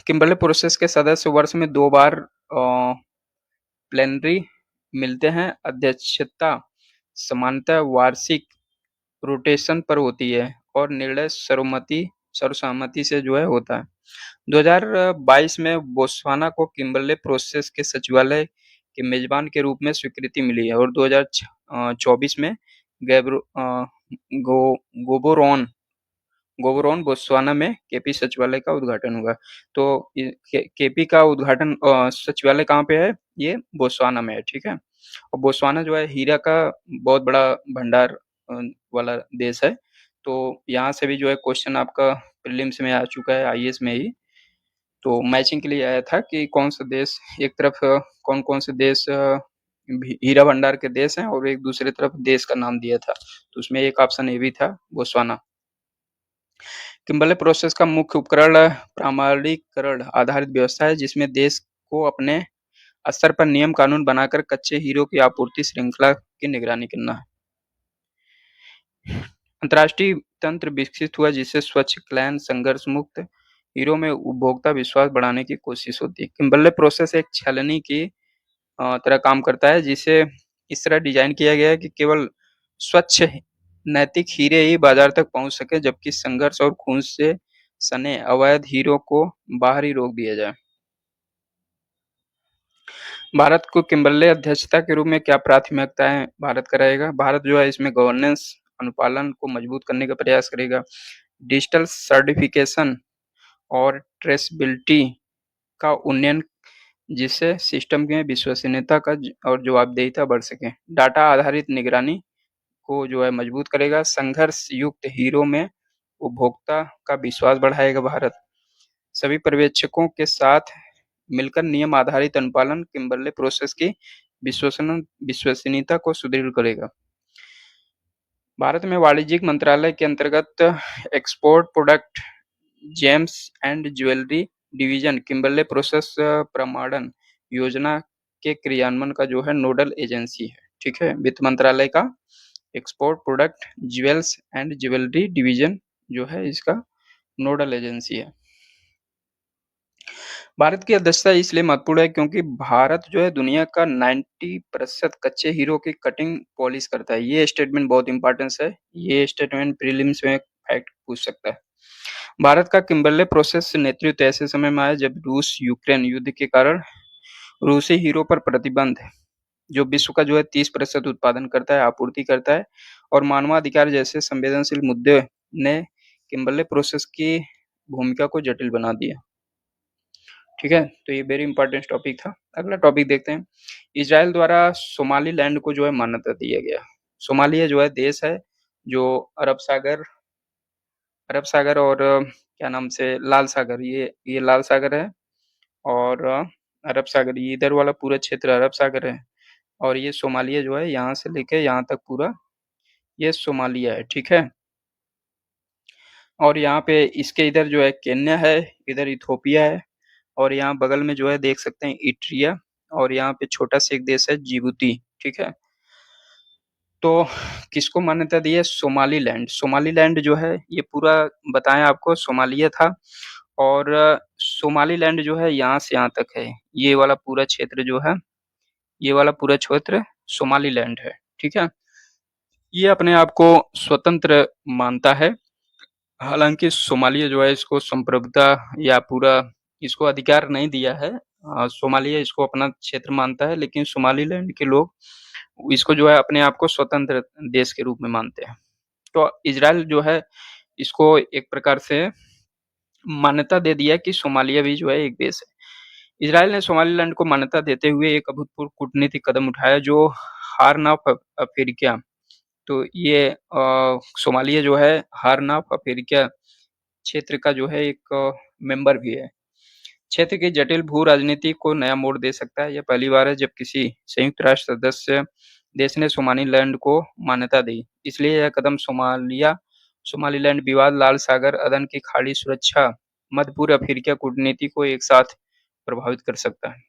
किम्बरले प्रोसेस के सदस्य वर्ष में 2 बार प्लेनरी मिलते हैं। अध्यक्षता सामान्यतः वार्षिक रोटेशन पर होती है और निर्णय सर्वसम्मति से जो है होता है। 2022 में बोत्सवाना को किम्बरले प्रोसेस के सचिवालय के मेजबान के रूप में स्वीकृति मिली है और 2024 में गैब्रो गो गोबोरोन गोबोरोन बोत्सवाना में केपी सचिवालय का उद्घाटन हुआ। तो केपी का उद्घाटन सचिवालय कहाँ पे है? ये बोत्सवाना में है। ठीक है। और बोत्सवाना जो है हीरा का बहुत बड़ा भंडार वाला देश है। तो यहाँ से भी जो है क्वेश्चन आपका प्रीलिम्स में आ चुका है, आईएएस में ही। तो मैचिंग के लिए आया था कि कौन सा देश एक तरफ कौन-कौन से देश हीरा भंडार के देश हैं और एक दूसरी तरफ देश का नाम दिया था। तो उसमें एक ऑप्शन ए भी था, बोत्सवाना। किम्बरले प्रोसेस का मुख्य उपकरण प्रामाणीकरण आधारित व्यवस्था है, जिसमें देश को अपने स्तर पर नियम कानून बनाकर कच्चे हीरो की आपूर्ति श्रृंखला की निगरानी करना है। अंतर्राष्ट्रीय तंत्र विकसित हुआ जिससे स्वच्छ, क्लैन, संघर्ष मुक्त हीरो में उपभोक्ता विश्वास बढ़ाने की कोशिश होती है। किम्बरले प्रोसेस एक छलनी की तरह काम करता है, जिसे इस तरह डिजाइन किया गया है कि केवल स्वच्छ नैतिक हीरे ही बाजार तक पहुंच सके, जबकि संघर्ष और खून से सने अवैध हीरो को बाहर ही रोक दिया जाए। भारत को किम्बरले अध्यक्षता के रूप में क्या प्राथमिकताएं भारत का रहेगा? भारत जो है इसमें गवर्नेंस अनुपालन को मजबूत करने का प्रयास करेगा। डिजिटल सर्टिफिकेशन और ट्रेसेबिलिटी का उन्नयन, जिससे सिस्टम में विश्वसनीयता का और जवाबदेहिता बढ़ सके। डाटा आधारित निगरानी को जो है मजबूत करेगा। संघर्ष युक्त हीरो में उपभोक्ता का विश्वास बढ़ाएगा भारत। सभी पर्यवेक्षकों के साथ मिलकर नियम आधारित अनुपालन किम्बरले प्रोसेस की विश्वसनीयता को सुदृढ़ करेगा। भारत में वाणिज्यिक मंत्रालय के अंतर्गत export product gems and jewellery division Kimberley process प्रमाणन योजना के क्रियान्वयन का जो है नोडल एजेंसी है। ठीक है। वित्त मंत्रालय का export product jewels and jewellery division जो है इसका नोडल एजेंसी है। भारत की अध्यक्षता इसलिए महत्वपूर्ण है क्योंकि भारत जो है दुनिया का 90% कच्चे हीरो की कटिंग पॉलिश करता है। ये स्टेटमेंट बहुत इंपॉर्टेंस है। ये स्टेटमेंट प्रीलिम्स में फैक्ट पूछ सकता है। भारत का किम्बरले प्रोसेस नेतृत्व ऐसे समय में आया जब रूस यूक्रेन युद्ध के कारण रूसी हीरो पर प्रतिबंध, जो विश्व का जो है 30% उत्पादन करता है, आपूर्ति करता है, और मानवाधिकार जैसे संवेदनशील मुद्दे ने किम्बरले प्रोसेस की भूमिका को जटिल बना दिया। ठीक है। तो ये वेरी इंपॉर्टेंट टॉपिक था। अगला टॉपिक देखते हैं। इजराइल द्वारा सोमालीलैंड को जो है मान्यता दिया गया। सोमालिया जो है देश है जो अरब सागर और क्या नाम से लाल सागर, ये लाल सागर है और अरब सागर, ये इधर वाला पूरा क्षेत्र अरब सागर है और ये सोमालिया जो है यहाँ से लेके यहाँ तक पूरा ये सोमालिया है। ठीक है। और यहाँ पे इसके इधर जो है केन्या है, इधर इथोपिया है और यहाँ बगल में जो है देख सकते हैं इट्रिया और यहाँ पे छोटा सा एक देश है जिबूती। ठीक है। तो किसको मान्यता दी है? सोमालीलैंड। सोमालीलैंड जो है ये पूरा बताएँ आपको सोमालिया था और सोमालीलैंड जो है यहाँ से यहाँ तक है। ये वाला पूरा क्षेत्र जो है, ये वाला पूरा क्षेत्र सोमालीलैंड है, ठीक है? ये अपने आप को स्वतंत्र मानता है। हालाँकि सोमालिया जो है इसको संप्रभुता या पूरा इसको अधिकार नहीं दिया है। सोमालिया इसको अपना क्षेत्र मानता है, लेकिन सोमालीलैंड के लोग इसको जो है अपने आप को स्वतंत्र देश के रूप में मानते हैं। तो इज़राइल जो है इसको एक प्रकार से मान्यता दे दिया कि सोमालिया भी जो है एक देश है। इज़राइल ने सोमालीलैंड को मान्यता देते हुए एक अभूतपूर्व कूटनीतिक कदम उठाया जो हॉर्न ऑफ अफ्रीका। तो ये सोमालिया जो है हॉर्न ऑफ अफ्रीका क्षेत्र का जो है एक मेंबर भी है। क्षेत्र की जटिल भू-राजनीति को नया मोड़ दे सकता है। यह पहली बार है जब किसी संयुक्त राष्ट्र सदस्य देश ने सोमालीलैंड को मान्यता दी। इसलिए यह कदम सोमालीलैंड विवाद, लाल सागर, अदन की खाड़ी सुरक्षा, मध्य पूर्व अफ्रीका कूटनीति को एक साथ प्रभावित कर सकता है।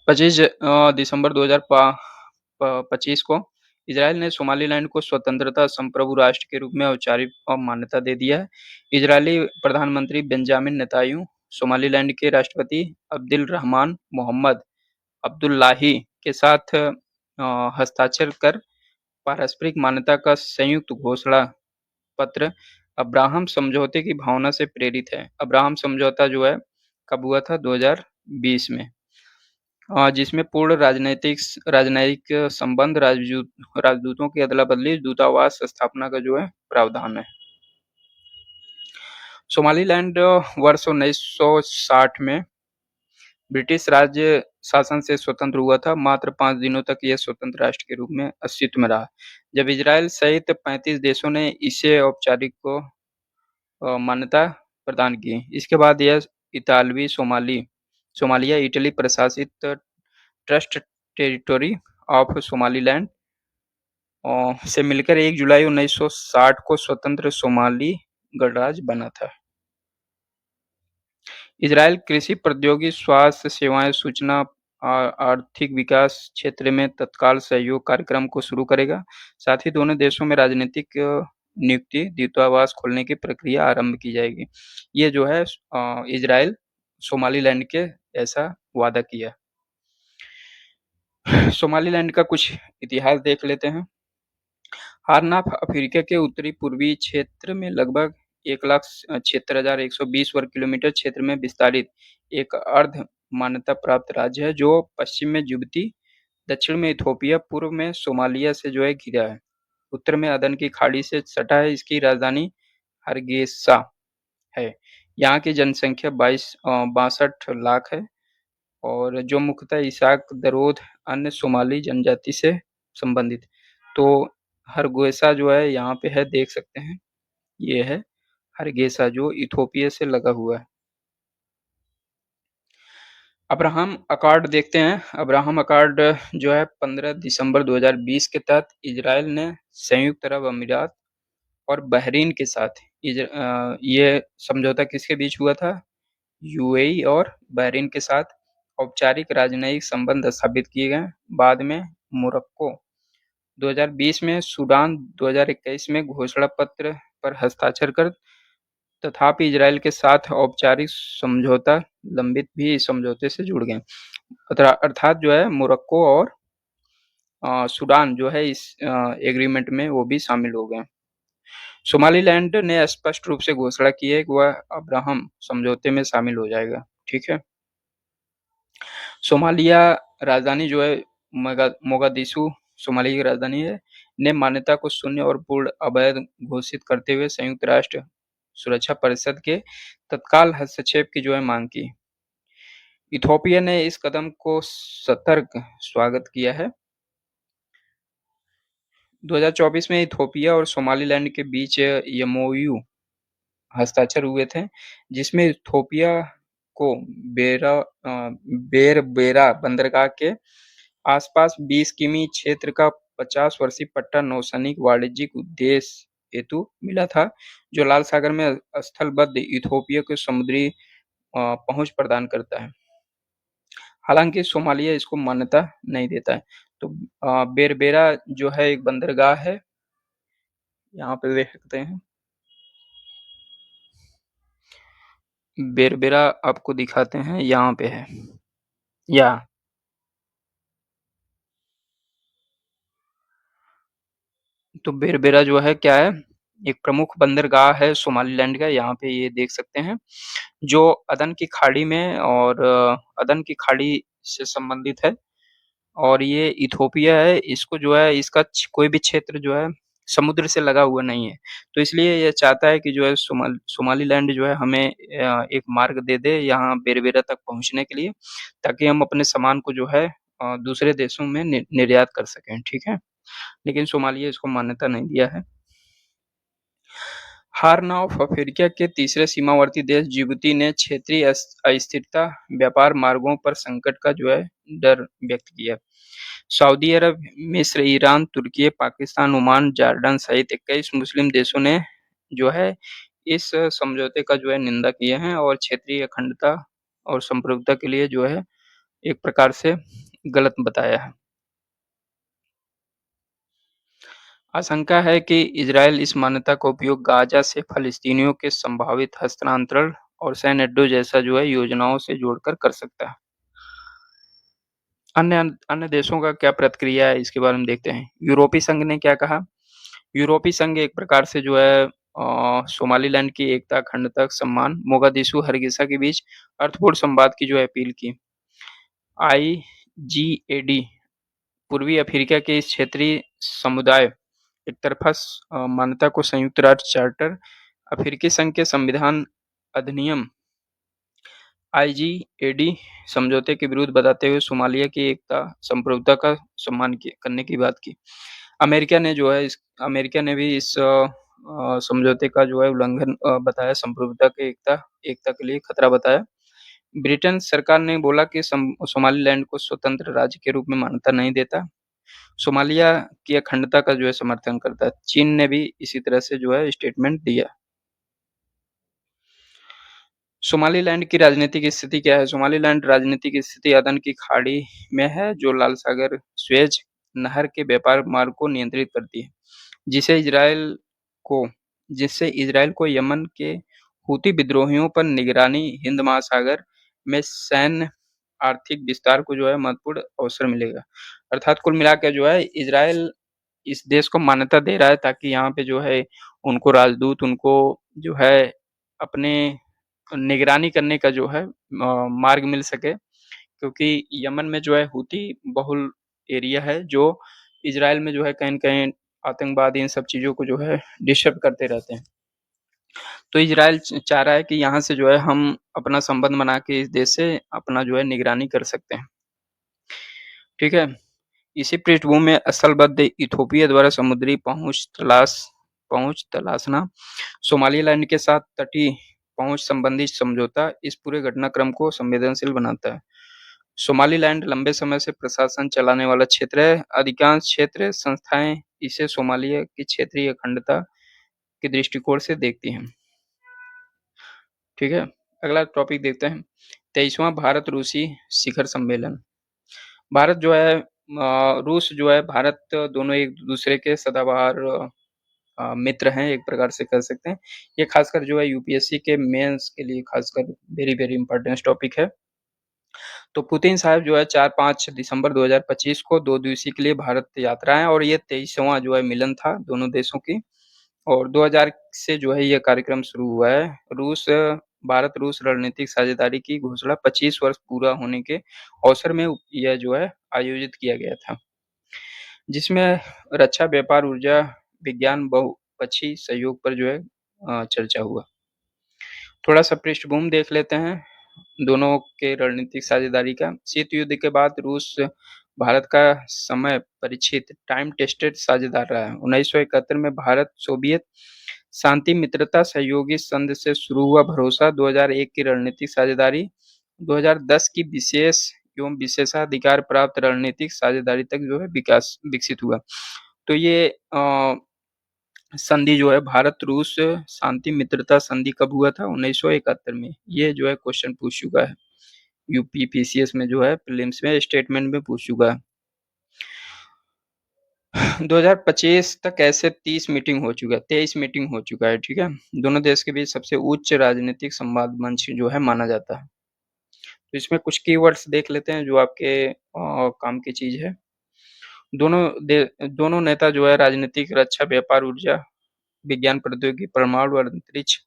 25 दिसंबर 2025 को इज़राइल ने सोमालीलैंड को स्वतंत्रता संप्रभु राष्ट्र के रूप में औपचारिक मान्यता दे दिया है। इजरायली प्रधानमंत्री बेंजामिन नेतन्याहू, सोमालीलैंड के राष्ट्रपति अब्दुल रहमान मोहम्मद अब्दुल्लाही के साथ हस्ताक्षर कर पारस्परिक मान्यता का संयुक्त घोषणा पत्र अब्राहम समझौते की भावना से प्रेरित है। अब्राहम समझौता जो है कब हुआ था? 2020 में। जिसमें पूर्ण राजनयिक संबंध, राजदूतों की अदला-बदली, दूतावास स्थापना का जो है प्रावधान है। सोमालीलैंड वर्ष 1960 में ब्रिटिश राज्य शासन से स्वतंत्र हुआ था। मात्र 5 दिनों तक यह स्वतंत्र राष्ट्र के रूप में अस्तित्व में रहा, जब इजराइल सहित 35 देशों ने इसे औपचारिक मान्यता प्रदान की। इसके बाद यह इतालवी सोमालिया इटली प्रशासित ट्रस्ट टेरिटरी ऑफ सोमालीलैंड से मिलकर 1 जुलाई 1960 को स्वतंत्र सोमाली गणराज्य बना था। इजराइल कृषि, प्रौद्योगिकी, स्वास्थ्य सेवाएं, सूचना आर्थिक विकास क्षेत्र में तत्काल सहयोग कार्यक्रम को शुरू करेगा। साथ ही दोनों देशों में राजनीतिक नियुक्ति, दूतावास खोलने की प्रक्रिया आरंभ की जाएगी। ये जो है इजराइल सोमालीलैंड के ऐसा वादा किया। सोमालीलैंड का कुछ इतिहास देख लेते हैं। हॉर्न ऑफ अफ्रीका के उत्तरी पूर्वी क्षेत्र में लगभग 1,76,120 वर्ग किलोमीटर क्षेत्र में विस्तारित एक अर्ध मान्यता प्राप्त राज्य है, जो पश्चिम में जिबूती, दक्षिण में इथियोपिया, पूर्व में सोमालिया से जो है घिरा है। उत्तर में अदन की खाड़ी से सटा है। इसकी राजधानी हरगेसा है। यहाँ की जनसंख्या 62 लाख है और जो मुख्यतः इसाक, दरोद, अन्य सोमाली जनजाति से संबंधित। तो हरगोसा जो है यहाँ पे है, देख सकते हैं। ये है हरगेसा जो इथियोपिया से लगा हुआ है। अब्राहम अकॉर्ड देखते हैं। अब्राहम अकॉर्ड जो है 15 दिसंबर 2020 के तहत इजराइल ने संयुक्त अरब अमीरात और बहरीन के साथ ये समझौता किसके बीच हुआ था? यूएई और बहरीन के साथ औपचारिक राजनयिक संबंध स्थापित किए गए। बाद में मोरक्को 2020 में, सूडान 2021 में घोषणा पत्र पर हस्ताक्षर कर, तथापि इजराइल के साथ औपचारिक समझौता लंबित भी इस समझौते से जुड़ गए। अर्थात जो है मोरक्को और सूडान जो है इस एग्रीमेंट में वो भी शामिल हो गए। सोमालीलैंड ने स्पष्ट रूप से घोषणा की है कि वह अब्राहम समझौते में शामिल हो जाएगा। ठीक है। सोमालिया राजधानी जो है मोगादिशु सोमालिया की राजधानी है, ने मान्यता को शून्य और पूर्ण अवैध घोषित करते हुए संयुक्त राष्ट्र सुरक्षा परिषद के तत्काल हस्तक्षेप की जो है मांग की। इथियोपिया ने इस कदम को सतर्क स्वागत किया है। 2024 में इथियोपिया और सोमालीलैंड के बीच एमओयू हस्ताक्षर हुए थे, जिसमें इथियोपिया को बेरबेरा बंदरगाह के आसपास 20 किमी क्षेत्र का 50 वर्षीय पट्टा नौसैनिक वाणिज्यिक उद्देश्य हेतु मिला था, जो लाल सागर में स्थलबद्ध इथियोपिया को समुद्री पहुंच प्रदान करता है। हालाँकि सोमालिया इसको मान्यता नहीं देता है। तो बेरबेरा जो है एक बंदरगाह है, यहाँ पे देख सकते हैं। बेरबेरा आपको दिखाते हैं, यहाँ पे है। यहाँ तो बेरबेरा जो है क्या है, एक प्रमुख बंदरगाह है सोमालीलैंड का, यहाँ पे ये देख सकते हैं, जो अदन की खाड़ी में और अदन की खाड़ी से संबंधित है। और ये इथोपिया है, इसको जो है इसका कोई भी क्षेत्र जो है समुद्र से लगा हुआ नहीं है। तो इसलिए ये चाहता है कि जो है सोमालीलैंड जो है हमें एक मार्ग दे दे यहाँ बेरबेरा तक पहुँचने के लिए, ताकि हम अपने सामान को जो है दूसरे देशों में निर्यात कर सकें, ठीक है? लेकिन सोमालिया इसको मान्यता नहीं दिया है। हॉर्न ऑफ अफ्रीका के तीसरे सीमावर्ती देश जिबूती ने क्षेत्रीय अस्थिरता, व्यापार मार्गों पर संकट का जो है डर व्यक्त किया। सऊदी अरब, मिस्र, ईरान, तुर्की, पाकिस्तान, ओमान, जॉर्डन सहित 21 मुस्लिम देशों ने जो है इस समझौते का जो है निंदा किए हैं और क्षेत्रीय अखंडता और संप्रभुता के लिए जो है एक प्रकार से गलत बताया है। आशंका है कि इजरायल इस मान्यता का उपयोग गाज़ा से फ़लस्तीनियों के संभावित हस्तांतरण और सैन्य जैसा जो है योजनाओं से जोड़कर कर सकता है। अन्य अन्य देशों का क्या प्रतिक्रिया है इसके बारे में देखते हैं। यूरोपीय संघ ने क्या कहा? यूरोपीय संघ एक प्रकार से जो है सोमालीलैंड की एकता, अखंडता, सम्मान, मोगादिशु, हरगिसा के बीच अर्थपूर्ण संवाद की जो है अपील की। आईजीएडी पूर्वी अफ्रीका के इस क्षेत्रीय समुदाय एकतरफा मान्यता को संयुक्त राष्ट्र चार्टर, अफ्रीकी संघ के संविधान अधिनियम आईजीएडी समझौते के विरुद्ध बताते हुए सोमालिया की एकता, संप्रभुता का सम्मान करने की बात की। अमेरिका ने भी इस समझौते का जो है उल्लंघन बताया, संप्रभुता के एकता एकता के लिए खतरा बताया। ब्रिटेन सरकार ने बोला कि सोमालीलैंड को स्वतंत्र राज्य के रूप में मान्यता नहीं देता। सोमालिया की अखंडता का जो है समर्थन करता है। चीन ने भी इसी तरह से जो है स्टेटमेंट दिया। सोमालीलैंड की राजनीतिक स्थिति क्या है? सोमालीलैंड राजनीतिक स्थिति अदन की खाड़ी में है, जो लाल सागर स्वेज नहर के व्यापार मार्ग को नियंत्रित करती है, जिसे इजराइल को जिससे इजराइल को यमन के हूती विद्रोहियों पर निगरानी, हिंद महासागर में सैन्य आर्थिक विस्तार को जो है महत्वपूर्ण अवसर मिलेगा। अर्थात कुल मिला के जो है इजराइल इस देश को मान्यता दे रहा है, ताकि यहाँ पे जो है उनको राजदूत, उनको जो है अपने निगरानी करने का जो है मार्ग मिल सके, क्योंकि यमन में जो है हूती बहुल एरिया है, जो इजराइल में जो है कहीं न कहीं आतंकवाद इन सब चीज़ों को जो है डिस्टर्ब करते रहते हैं। तो इजराइल चाह रहा है कि यहाँ से जो है हम अपना संबंध बना के इस देश से अपना जो है निगरानी कर सकते हैं। ठीक है? इसी पृष्ठभूमि में स्थलबद्ध इथोपिया द्वारा समुद्री पहुँच तलाशना, सोमालिलैंड के साथ तटीय पहुँच संबंधी समझौता इस पूरे घटनाक्रम को संवेदनशील बनाता है। सोमालिलैंड लंबे समय से प्रशासन चलाने वाला क्षेत्र है। अधिकांश क्षेत्र संस्थाएँ इसे सोमालिया की क्षेत्रीय अखंडता के दृष्टिकोण से देखती हैं। ठीक है? अगला टॉपिक देखते हैं। 23वां भारत-रूसी शिखर सम्मेलन। भारत जो है रूस जो है भारत दोनों एक-दूसरे के सदाबहार मित्र हैं, एक प्रकार से कह सकते हैं। ये खासकर जो है यूपीएससी के मेंस के लिए खासकर वेरी वेरी इंपॉर्टेंट टॉपिक है। तो पुतिन साहब जो है 4-5 दिसंबर 2025 को 2 दिवसीय के लिए भारत यात्रा है और ये 23वां जो है मिलन था दोनों देशों की, और 2000 से जो है ये कार्यक्रम शुरू हुआ है। भारत-रूस रणनीतिक साझेदारी की घोषणा 25 वर्ष पूरा होने के अवसर में यह जो है आयोजित किया गया था, जिसमें रक्षा, व्यापार, ऊर्जा, विज्ञान, बहुपक्षीय सहयोग पर जो है चर्चा हुआ। थोड़ा-सा पृष्ठभूमि देख लेते हैं दोनों के रणनीतिक साझेदारी का। शीत युद्ध के बाद रूस भारत का समय परिचित टाइम टेस्टेड साझेदार रहा है। 1971 में भारत सोवियत शांति मित्रता सहयोगी संघ से शुरू हुआ भरोसा, 2001 की रणनीतिक साझेदारी, 2010 की विशेष एवं विशेषाधिकार प्राप्त रणनीतिक साझेदारी तक जो है विकसित हुआ। तो ये संधि जो है भारत-रूस शांति मित्रता संधि कब हुआ था? 1971 में। ये जो है क्वेश्चन पूछ चुका है। यूपी पीसीएस में जो है प्रीलिम्स में स्टेटमेंट में पूछ चुका है। 2025 तक ऐसे 30 मीटिंग हो चुका है, 23 मीटिंग हो चुका है, ठीक है? दोनों देश के बीच सबसे उच्च राजनीतिक संवाद मंच जो है माना जाता है। तो इसमें कुछ कीवर्ड्स देख लेते हैं जो आपके काम की चीज़ है। दोनों नेता जो है राजनीतिक, रक्षा, व्यापार, ऊर्जा, विज्ञान, प्रौद्योगिकी, परमाणु और अंतरिक्ष,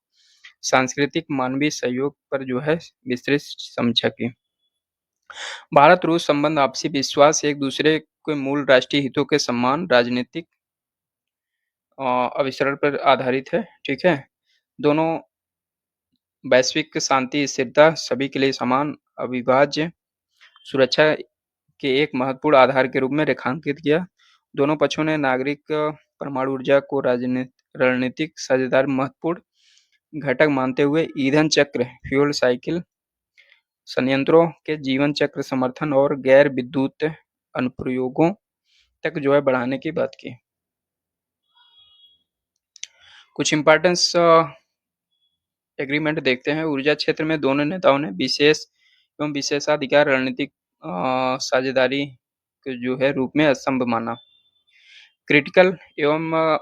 सांस्कृतिक, मानवीय सहयोग पर जो है विस्तृत समीक्षा की। भारत-रूस संबंध आपसी विश्वास, एक-दूसरे के मूल राष्ट्रीय हितों के सम्मान, राजनीतिक अभिसरण पर आधारित है, ठीक है? दोनों वैश्विक शांति, स्थिरता, सभी के लिए समान, अविभाज्य सुरक्षा के एक महत्वपूर्ण आधार के रूप में रेखांकित किया। दोनों पक्षों ने नागरिक परमाणु ऊर्जा को रणनीतिक साझेदारी महत्वपूर्ण घटक मानते हुए ईंधन चक्र, फ्यूल साइकिल, संयंत्रों के जीवन चक्र समर्थन और गैर विद्युत अनुप्रयोगों तक जो है बढ़ाने की बात की। कुछ इम्पोर्टेंस एग्रीमेंट देखते हैं। ऊर्जा क्षेत्र में दोनों नेताओं ने विशेष एवं विशेषाधिकार रणनीतिक साझेदारी के जो है रूप में स्तंभ माना। क्रिटिकल एवं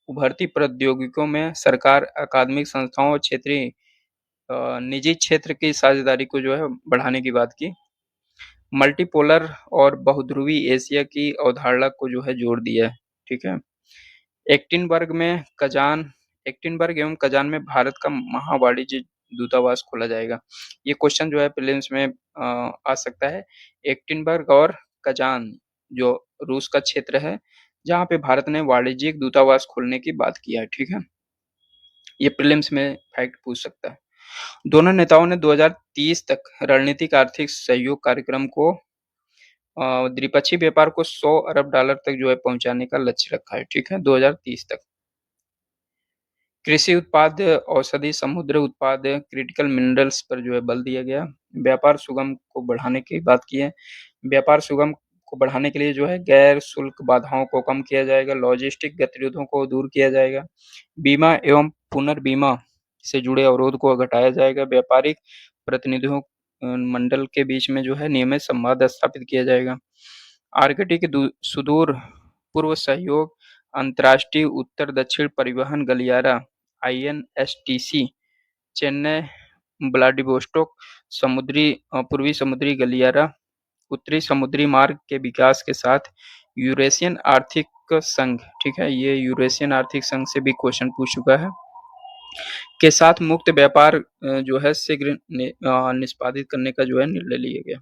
उभरती प्रौद्योगिकियों में सरकार, अकादमिक संस्थाओं और क्षेत्रीय निजी क्षेत्र की साझेदारी को जो है बढ़ाने की बात की। मल्टीपोलर और बहुध्रुवी एशिया की अवधारणा को जो है जोर दिया है, ठीक है? एक्टिनबर्ग में कजान एक्टिनबर्ग एवं कजान में भारत का महावाणिज्य दूतावास खोला जाएगा। ये क्वेश्चन जो है प्रीलिम्स में आ सकता है। एक्टिनबर्ग और कजान जो रूस का क्षेत्र है, जहाँ पे भारत ने वाणिज्यिक दूतावास खोलने की बात की है, ठीक है? ये प्रीलिम्स में फैक्ट पूछ सकता है। दोनों नेताओं ने 2030 तक रणनीतिक आर्थिक सहयोग कार्यक्रम को द्विपक्षीय व्यापार को $100 अरब तक जो है पहुँचाने का लक्ष्य रखा है, ठीक है? 2030 तक। कृषि उत्पाद, औषधि, समुद्र उत्पाद, क्रिटिकल मिनरल्स पर जो है बल दिया गया। व्यापार सुगम को बढ़ाने की बात की है। व्यापार सुगम को बढ़ाने के लिए जो है गैर शुल्क बाधाओं को कम किया जाएगा, लॉजिस्टिक गतिविधियों को दूर किया जाएगा, बीमा एवं पुनर्बीमा से जुड़े अवरोध को घटाया जाएगा, व्यापारिक प्रतिनिधियों मंडल के बीच में जो है नियमित संवाद स्थापित किया जाएगा। आर्कटिक सुदूर पूर्व सहयोग, अंतर्राष्ट्रीय उत्तर-दक्षिण परिवहन गलियारा INSTC, चेन्नई व्लादिवोस्टोक पूर्वी समुद्री गलियारा, उत्तरी समुद्री मार्ग के विकास के साथ यूरेशियन आर्थिक संघ, ठीक है? ये यूरेशियन आर्थिक संघ से भी क्वेश्चन पूछ चुका है। के साथ मुक्त व्यापार जो है शीघ्र निष्पादित करने का जो है निर्णय लिया गया।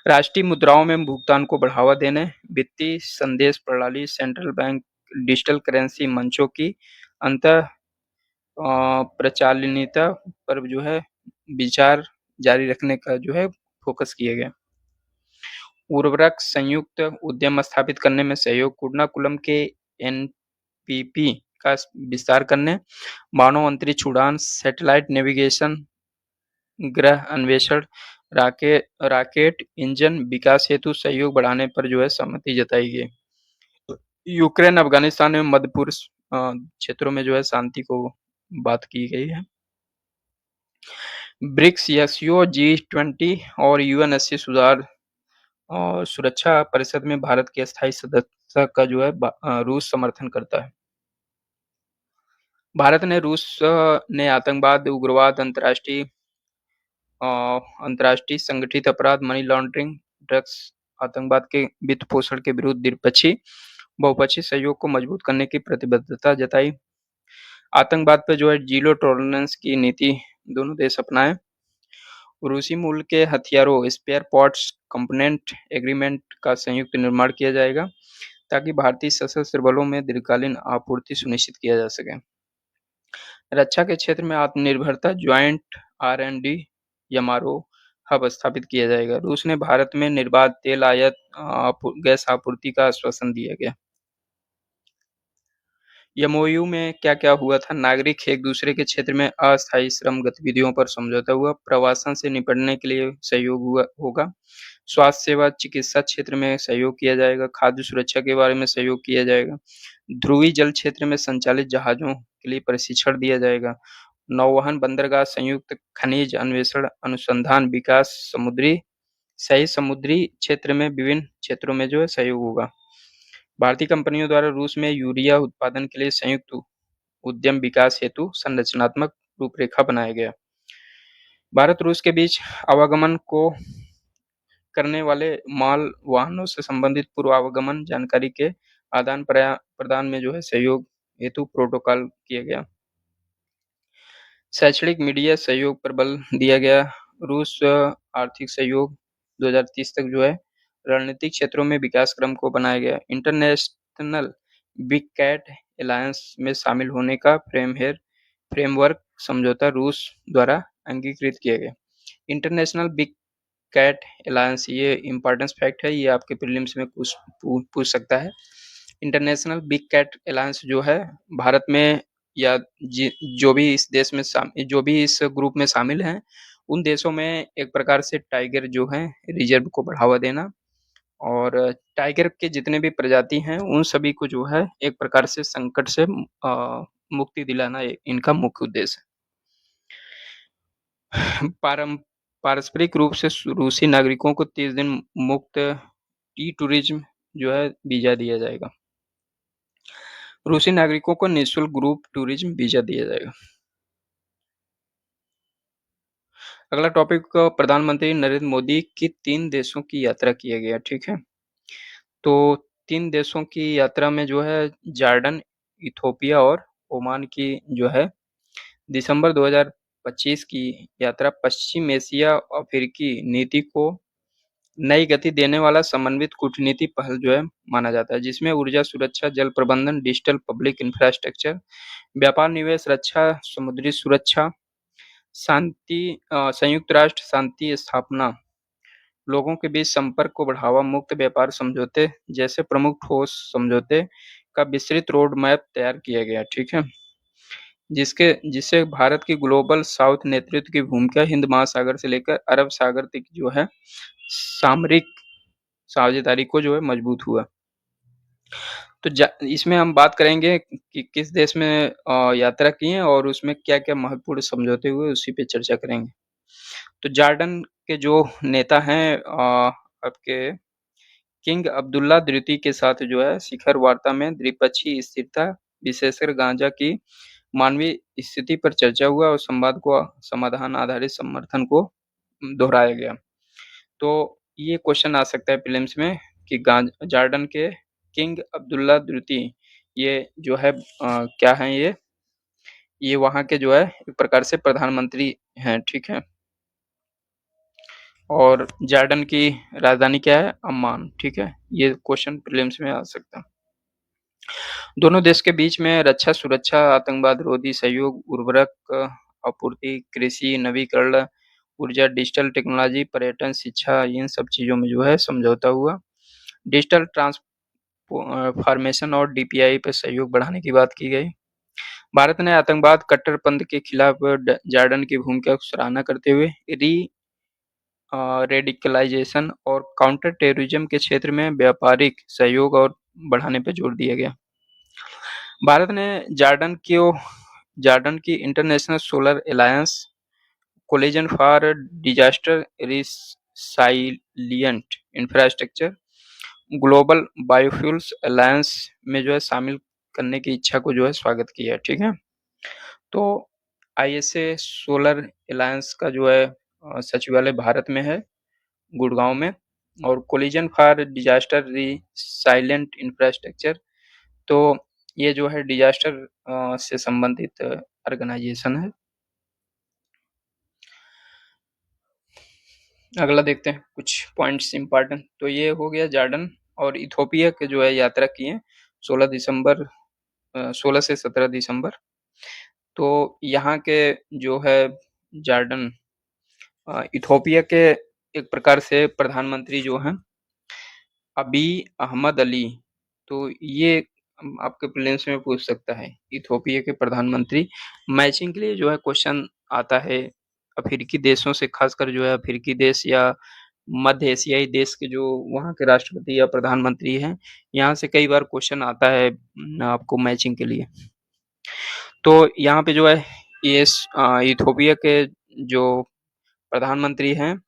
राष्ट्रीय मुद्राओं में भुगतान को बढ़ावा देने, वित्तीय संदेश प्रणाली, सेंट्रल बैंक डिजिटल करेंसी मंचों की अंतः प्रचालनीयता पर जो है विचार जारी रखने का जो है फोकस किया गया। उर्वरक संयुक्त उद्यम स्थापित करने में सहयोग, कुर्नाकुलम के NPP का विस्तार करने, मानव अंतरिक्ष उड़ान, सैटेलाइट नेविगेशन, ग्रह अन्वेषण, रॉकेट इंजन विकास हेतु सहयोग बढ़ाने पर जो है सहमति जताई गई। यूक्रेन, अफगानिस्तान एवं मध्य पूर्व क्षेत्रों में जो है शांति को बात की गई है। ब्रिक्स, SCO, G20 और UNSC सुधार और सुरक्षा परिषद में भारत के स्थायी सदस्य का जो है रूस समर्थन करता है। भारत ने रूस ने आतंकवाद, उग्रवाद, अंतर्राष्ट्रीय संगठित अपराध, मनी लॉन्ड्रिंग, ड्रग्स, आतंकवाद के वित्त पोषण के विरुद्ध द्विपक्षीय बहुपक्षीय सहयोग को मजबूत करने की प्रतिबद्धता जताई। आतंकवाद पर जो है जीरो टॉलरेंस की नीति दोनों देश अपनाए। रूसी मूल के हथियारों, स्पेयर पार्ट्स, कंपोनेंट एग्रीमेंट का संयुक्त निर्माण किया जाएगा ताकि भारतीय सशस्त्र बलों में दीर्घकालीन आपूर्ति सुनिश्चित किया जा सके। रक्षा के क्षेत्र में आत्मनिर्भरता, ज्वाइंट R&D MRO हब स्थापित किया जाएगा। रूस ने भारत में निर्बाध तेल आयात गैस आपूर्ति का आश्वासन दिया गया। MOU में क्या-क्या हुआ था? नागरिक एक दूसरे के क्षेत्र में अस्थायी श्रम गतिविधियों पर समझौता हुआ, प्रवासन से निपटने के लिए सहयोग होगा, स्वास्थ्य सेवा, चिकित्सा क्षेत्र में सहयोग किया जाएगा, खाद्य सुरक्षा के बारे में सहयोग किया जाएगा, ध्रुवीय जल क्षेत्र में संचालित जहाजों के लिए प्रशिक्षण दिया जाएगा, नौवहन बंदरगाह, संयुक्त खनिज अन्वेषण अनुसंधान विकास, समुद्री क्षेत्र में विभिन्न क्षेत्रों में जो है सहयोग होगा। भारतीय कंपनियों द्वारा रूस में यूरिया उत्पादन के लिए संयुक्त उद्यम विकास हेतु संरचनात्मक रूपरेखा बनाया गया। भारत रूस के बीच आवागमन को करने वाले माल वाहनों से संबंधित पूर्वागमन जानकारी के आदान प्रदान में जो है सहयोग हेतु प्रोटोकॉल किया गया। शैक्षणिक मीडिया सहयोग पर बल दिया गया। रूस आर्थिक सहयोग 2030 तक जो है रणनीतिक क्षेत्रों में विकास क्रम को बनाया गया। इंटरनेशनल बिग कैट अलायंस में शामिल होने का फ्रेमवर्क समझौता रूस द्वारा अंगीकृत किया गया। इंटरनेशनल बिग कैट अलायंस, ये इम्पोर्टेंस फैक्ट है, ये आपके प्रीलिम्स में पूछ सकता है। इंटरनेशनल बिग कैट अलायंस जो है भारत में या जो भी इस ग्रुप में शामिल हैं, उन देशों में एक प्रकार से टाइगर जो है रिजर्व को बढ़ावा देना और टाइगर के जितने भी प्रजाति हैं उन सभी को जो है एक प्रकार से संकट से मुक्ति दिलाना इनका मुख्य उद्देश्य है। पारस्परिक रूप से रूसी नागरिकों को 30 दिन मुक्त ई टूरिज्म जो है वीजा दिया जाएगा। रूसी नागरिकों को निःशुल्क ग्रुप टूरिज्म वीजा दिया जाएगा। अगला टॉपिक, प्रधानमंत्री नरेंद्र मोदी की 3 देशों की यात्रा किया गया। ठीक है, तो 3 देशों की यात्रा में जो है जॉर्डन, इथोपिया और ओमान की जो है दिसंबर 2025 की यात्रा पश्चिम एशिया अफ्रीकी नीति को नई गति देने वाला समन्वित कूटनीति पहल जो है माना जाता है, जिसमें ऊर्जा सुरक्षा, जल प्रबंधन, डिजिटल पब्लिक इंफ्रास्ट्रक्चर, व्यापार, निवेश, रक्षा, समुद्री सुरक्षा, संयुक्त राष्ट्र शांति स्थापना, लोगों के बीच संपर्क को बढ़ावा, मुक्त व्यापार समझौते जैसे प्रमुख ठोस समझौते का विस्तृत रोड मैप तैयार किया गया। ठीक है, जिससे भारत की ग्लोबल साउथ नेतृत्व की भूमिका हिंद महासागर से लेकर अरब सागर तक जो है सामरिक साझेदारी को जो है मजबूत हुआ। तो इसमें हम बात करेंगे कि किस देश में यात्रा की है और उसमें क्या-क्या महत्वपूर्ण समझौते हुए, उसी पे चर्चा करेंगे। तो जॉर्डन के जो नेता हैं आपके किंग अब्दुल्ला द्वितीय के साथ जो है शिखर वार्ता में द्विपक्षीय स्थिरता, विशेषकर गाजा की मानवीय स्थिति पर चर्चा हुआ और संवाद को समाधान आधारित समर्थन को दोहराया गया। तो ये क्वेश्चन आ सकता है प्रीलिम्स में कि जॉर्डन के किंग अब्दुल्ला द्वितीय ये जो है क्या है, ये वहाँ के जो है एक प्रकार से प्रधानमंत्री हैं। ठीक है, और जॉर्डन की राजधानी क्या है? अम्मान। ठीक है, ये क्वेश्चन प्रीलिम्स में आ सकता है। दोनों देश के बीच में रक्षा सुरक्षा, आतंकवाद रोधी सहयोग, उर्वरक आपूर्ति, कृषि, नवीकरण ऊर्जा, डिजिटल टेक्नोलॉजी, पर्यटन, शिक्षा, इन सब चीज़ों में जो है समझौता हुआ। डिजिटल ट्रांसफॉर्मेशन और डीपीआई पर सहयोग बढ़ाने की बात की गई। भारत ने आतंकवाद, कट्टरपंथ के खिलाफ जॉर्डन की भूमिका की सराहना करते हुए रेडिकलाइजेशन और काउंटर टेररिज्म के क्षेत्र में व्यापारिक सहयोग और बढ़ाने पर जोर दिया गया। भारत ने जॉर्डन की international solar alliance, coalition for disaster resilient infrastructure, global biofuels alliance में जो है शामिल करने की इच्छा को जो है स्वागत किया। ठीक है, तो आईएसए सोलर अलायंस का जो है सचिवालय भारत में है, गुड़गांव में, और collision for disaster resilient infrastructure, तो ये जो है डिजास्टर से संबंधित ऑर्गेनाइजेशन है। अगला देखते हैं कुछ पॉइंट्स इंपॉर्टेंट। तो ये हो गया जॉर्डन और इथोपिया के जो है यात्रा किए 16 से 17 दिसंबर। तो यहाँ के जो है जॉर्डन इथोपिया के एक प्रकार से प्रधानमंत्री जो हैं अबी अहमद अली, तो ये आपके प्रीलिम्स में पूछ सकता है। इथोपिया के प्रधानमंत्री, मैचिंग के लिए जो है क्वेश्चन आता है अफ्रीकी देशों से, खासकर जो है अफ्रीकी देश या मध्य एशियाई देश के जो वहाँ के राष्ट्रपति या प्रधानमंत्री हैं, यहाँ से कई बार क्वेश्चन आता है आपको मैचिंग के लिए। तो यहाँ पे जो है इथोपिया के जो प्रधानमंत्री हैं,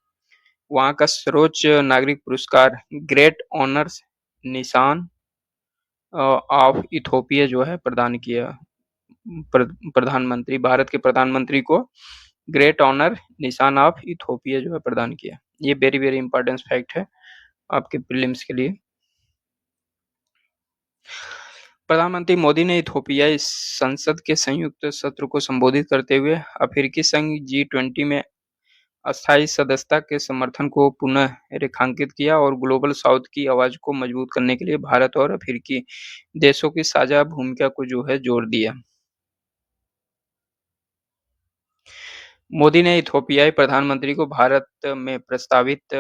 वहाँ का सर्वोच्च नागरिक पुरस्कार ग्रेट ऑनर्स निशान ऑफ इथोपिया जो है प्रदान किया। प्रधानमंत्री, भारत के प्रधानमंत्री को ग्रेट ऑनर निशान ऑफ इथोपिया जो है प्रदान किया। ये वेरी वेरी इंपॉर्टेंट फैक्ट है आपके प्रीलिम्स के लिए। प्रधानमंत्री मोदी ने इथोपियाई संसद के संयुक्त सत्र को संबोधित करते हुए अफ्रीकी संघ G20 में अस्थायी सदस्यता के समर्थन को पुनः रेखांकित किया और ग्लोबल साउथ की आवाज को मजबूत करने के लिए भारत और अफ्रीकी देशों की साझा भूमिका को जो है जोर दिया। मोदी ने इथोपियाई प्रधानमंत्री को भारत में प्रस्तावित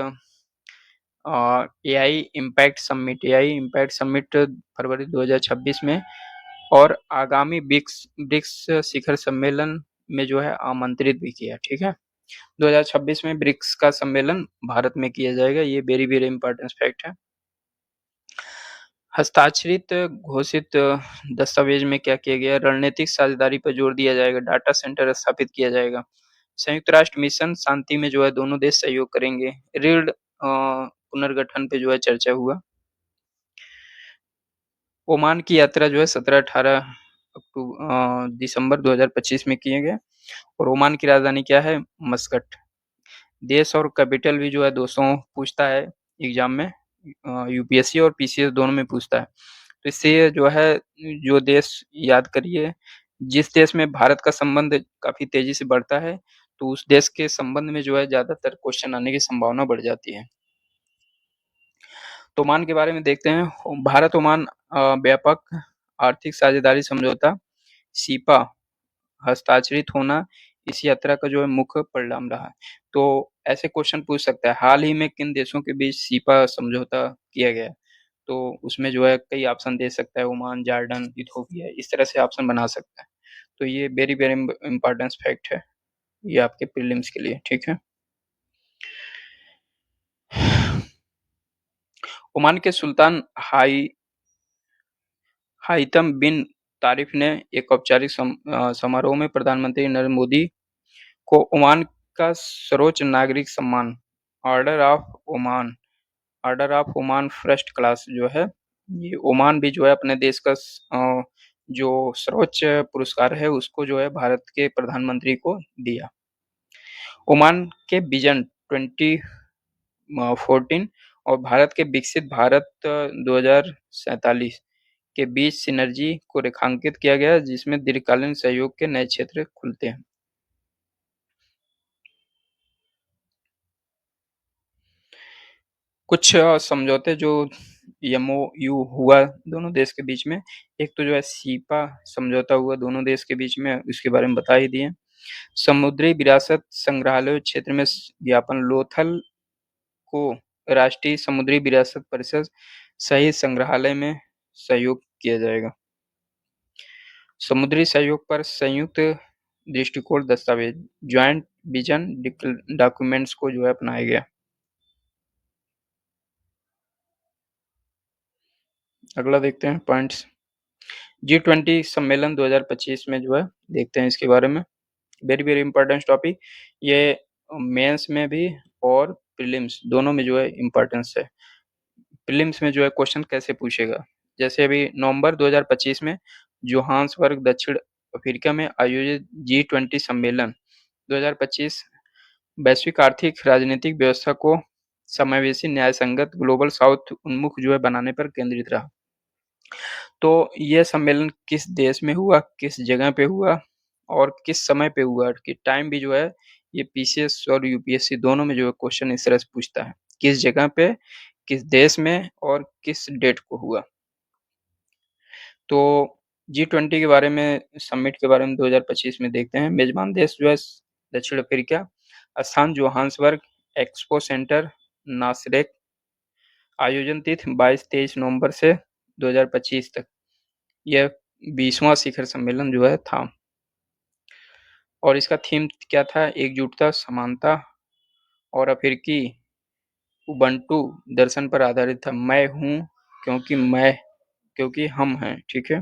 एआई इम्पैक्ट समिट फरवरी 2026 में और आगामी ब्रिक्स शिखर सम्मेलन में जो है आमंत्रित भी किया। ठीक है, 2026 में ब्रिक्स का सम्मेलन भारत में किया जाएगा। ये वेरी वेरी इंपॉर्टेंट फैक्ट है। हस्ताक्षरित घोषित दस्तावेज में क्या किया गया? रणनीतिक साझेदारी पर जोर दिया जाएगा, डाटा सेंटर स्थापित किया जाएगा, संयुक्त राष्ट्र मिशन शांति में जो है दोनों देश सहयोग करेंगे, ऋण पुनर्गठन पे जो है चर्चा हुआ। ओमान की यात्रा जो है 17-18 दिसंबर 2025 में किए गए और ओमान की राजधानी क्या है? मस्कट। देश और कैपिटल भी जो है दोस्तों पूछता है एग्जाम में, यूपीएससी और पीसीएस दोनों में पूछता है। तो इससे जो है जो देश याद करिए, जिस देश में भारत का संबंध काफी तेजी से बढ़ता है तो उस देश के संबंध में जो है ज्यादातर क्वेश्चन आने की संभावना बढ़ जाती है। तो ओमान के बारे में देखते हैं। भारत ओमान व्यापक आर्थिक साझेदारी समझौता सीपा हस्ताक्षरित होना इस यात्रा का जो है मुख्य परिणाम रहा है। तो ऐसे क्वेश्चन पूछ सकता है, हाल ही में किन देशों के बीच सीपा समझौता किया गया? तो उसमें जो है कई ऑप्शन दे सकता है, ओमान, जॉर्डन, इथोपिया, इस तरह से ऑप्शन बना सकता है। तो ये वेरी वेरी इंपॉर्टेंट फैक्ट है ये आपके प्रीलिम्स के लिए। ठीक है, ओमान के सुल्तान हाइतम बिन तारिफ ने एक औपचारिक समारोह में प्रधानमंत्री नरेंद्र मोदी को ओमान का सर्वोच्च नागरिक सम्मान order of Oman first class जो है, ये ओमान भी जो है अपने देश का जो सर्वोच्च पुरस्कार है उसको जो है भारत के प्रधानमंत्री को दिया। ओमान के विजन 2014 और भारत के विकसित भारत 2047 के बीच सिनर्जी को रेखांकित किया गया, जिसमें दीर्घकालीन सहयोग के नए क्षेत्र खुलते हैं। कुछ समझौते जो एमओयू हुआ दोनों देश के बीच में, एक तो जो है सीपा समझौता हुआ दोनों देश के बीच में, इसके बारे में बता ही दिए। समुद्री विरासत संग्रहालय क्षेत्र में ज्ञापन लोथल को राष्ट्रीय समुद्री विरासत परिषद सहित संग्रहालय में सहयोग किया जाएगा। समुद्री सहयोग पर संयुक्त दृष्टिकोण दस्तावेज ज्वाइंट विजन डॉक्यूमेंट्स को जो है अपनाया गया। अगला देखते हैं पॉइंट्स। G20 सम्मेलन 2025 में जो है देखते हैं इसके बारे में। वेरी वेरी इंपॉर्टेंट टॉपिक, ये मेंस में भी और प्रीलिम्स दोनों में जो है इम्पोर्टेंस है। प्रीलिम्स में जो है क्वेश्चन कैसे पूछेगा, जैसे अभी नवंबर 2025 में जोहान्सबर्ग दक्षिण अफ्रीका में आयोजित G20 सम्मेलन 2025 वैश्विक आर्थिक राजनीतिक व्यवस्था को समावेशी न्याय संगत ग्लोबल साउथ उन्मुख जो है बनाने पर केंद्रित रहा। तो यह सम्मेलन किस देश में हुआ, किस जगह पे हुआ और किस समय पे हुआ कि टाइम भी जो है ये पीसीएस और यूपीएससी दोनों में जो है क्वेश्चन इस तरह से पूछता है, किस जगह पे, किस देश में और किस डेट को हुआ। तो G20 के बारे में, समिट के बारे में 2025 में देखते हैं। मेजबान देश जो है दक्षिण अफ्रीका, स्थान जोहान्सबर्ग, एक्सपो सेंटर नासरेक, आयोजन तिथि 22-23 नवंबर से 2025 तक। यह 20वां शिखर सम्मेलन जो है था और इसका थीम क्या था? एकजुटता, समानता और अफ्रीकी उबंटू दर्शन पर आधारित था। मैं हूँ क्योंकि हम हैं। ठीक है,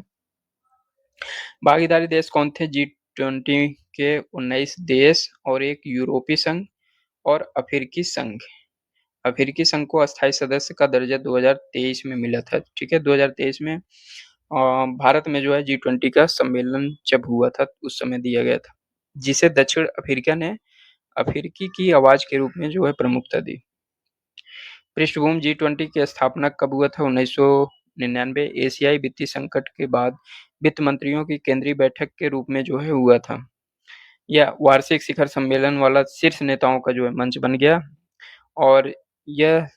भागीदारी देश कौन थे? G20 के 19 देश और एक यूरोपीय संघ और अफ्रीकी संघ। अफ्रीकी संघ को अस्थायी सदस्य का दर्जा 2023 में मिला था, ठीक है? 2023 में भारत में जो है G20 का सम्मेलन जब हुआ था, उस समय दिया गया था, जिसे दक्षिण अफ्रीका ने अफ्रीकी की आवाज़ के रूप में जो है प्रमुखता दी। पृष्ठभूमि G20 की स्थापना कब हुआ था? 1999 एशियाई वित्तीय संकट के बाद वित्त मंत्रियों की केंद्रीय बैठक के रूप में जो है हुआ था। यह वार्षिक शिखर सम्मेलन वाला शीर्ष नेताओं का जो है मंच बन गया और यह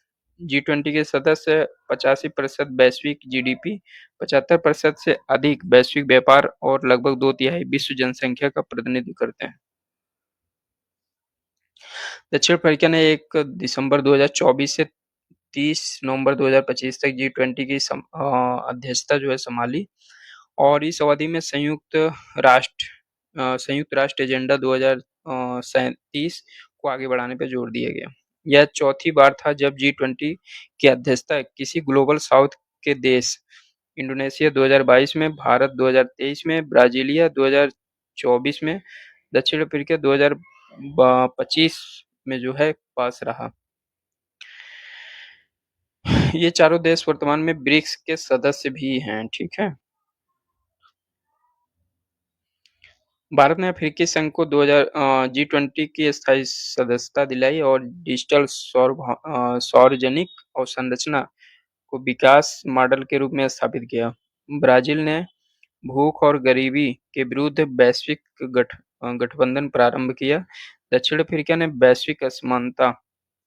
G20 के सदस्य 85% वैश्विक जीडीपी, 75% से अधिक वैश्विक व्यापार और लगभग 2/3 विश्व जनसंख्या का प्रतिनिधित्व करते हैं। दक्षिण अफ्रीका ने 1 दिसंबर 2024 से 30 नवंबर 2025 तक G20 की अध्यक्षता जो है संभाली और इस अवधि में संयुक्त राष्ट्र एजेंडा 2037 को आगे बढ़ाने पर जोर दिया गया। यह चौथी बार था जब G20 की अध्यक्षता किसी ग्लोबल साउथ के देश, इंडोनेशिया 2022 में, भारत 2023 में, ब्राज़ीलिया 2024 में, दक्षिण अफ्रीका 2025 में जो है पास रहा। ये चारों देश वर्तमान में ब्रिक्स के सदस्य भी हैं, ठीक है? भारत ने अफ्रीकी संघ को G20 की स्थायी सदस्यता दिलाई और डिजिटल सार्वजनिक अवसंरचना को विकास मॉडल के रूप में स्थापित किया। ब्राज़ील ने भूख और गरीबी के विरुद्ध वैश्विक गठबंधन प्रारंभ किया। दक्षिण अफ्रीका ने वैश्विक असमानता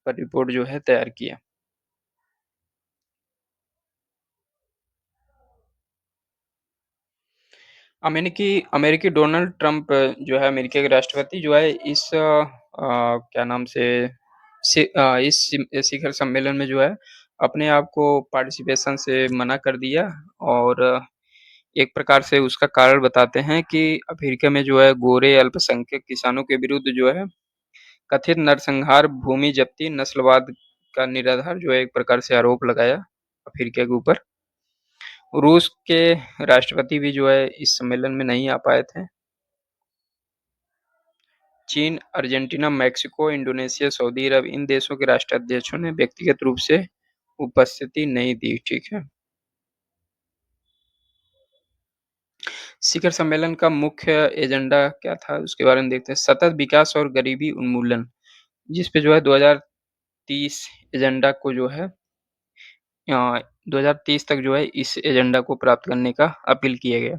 पर रिपोर्ट जो है तैयार किया। अमेरिकी डोनाल्ड ट्रंप जो है अमेरिका के राष्ट्रपति जो है क्या नाम से इस शिखर सम्मेलन में जो है अपने आप को पार्टिसिपेशन से मना कर दिया और एक प्रकार से उसका कारण बताते हैं कि अफ्रीका में जो है गोरे अल्पसंख्यक किसानों के विरुद्ध जो है कथित नरसंहार, भूमि जब्ती, नस्लवाद का निराधार जो है एक प्रकार से आरोप लगाया अफ्रीका के ऊपर। रूस के राष्ट्रपति भी जो है इस सम्मेलन में नहीं आ पाए थे। चीन, अर्जेंटीना, मेक्सिको, इंडोनेशिया, सऊदी अरब इन देशों के राष्ट्राध्यक्षों ने व्यक्तिगत रूप से उपस्थिति नहीं दी, ठीक है? शिखर सम्मेलन का मुख्य एजेंडा क्या था उसके बारे में देखते हैं। सतत विकास और गरीबी उन्मूलन, जिस पे जो है 2030 एजेंडा को जो है 2030 तक जो है इस एजेंडा को प्राप्त करने का अपील किया गया।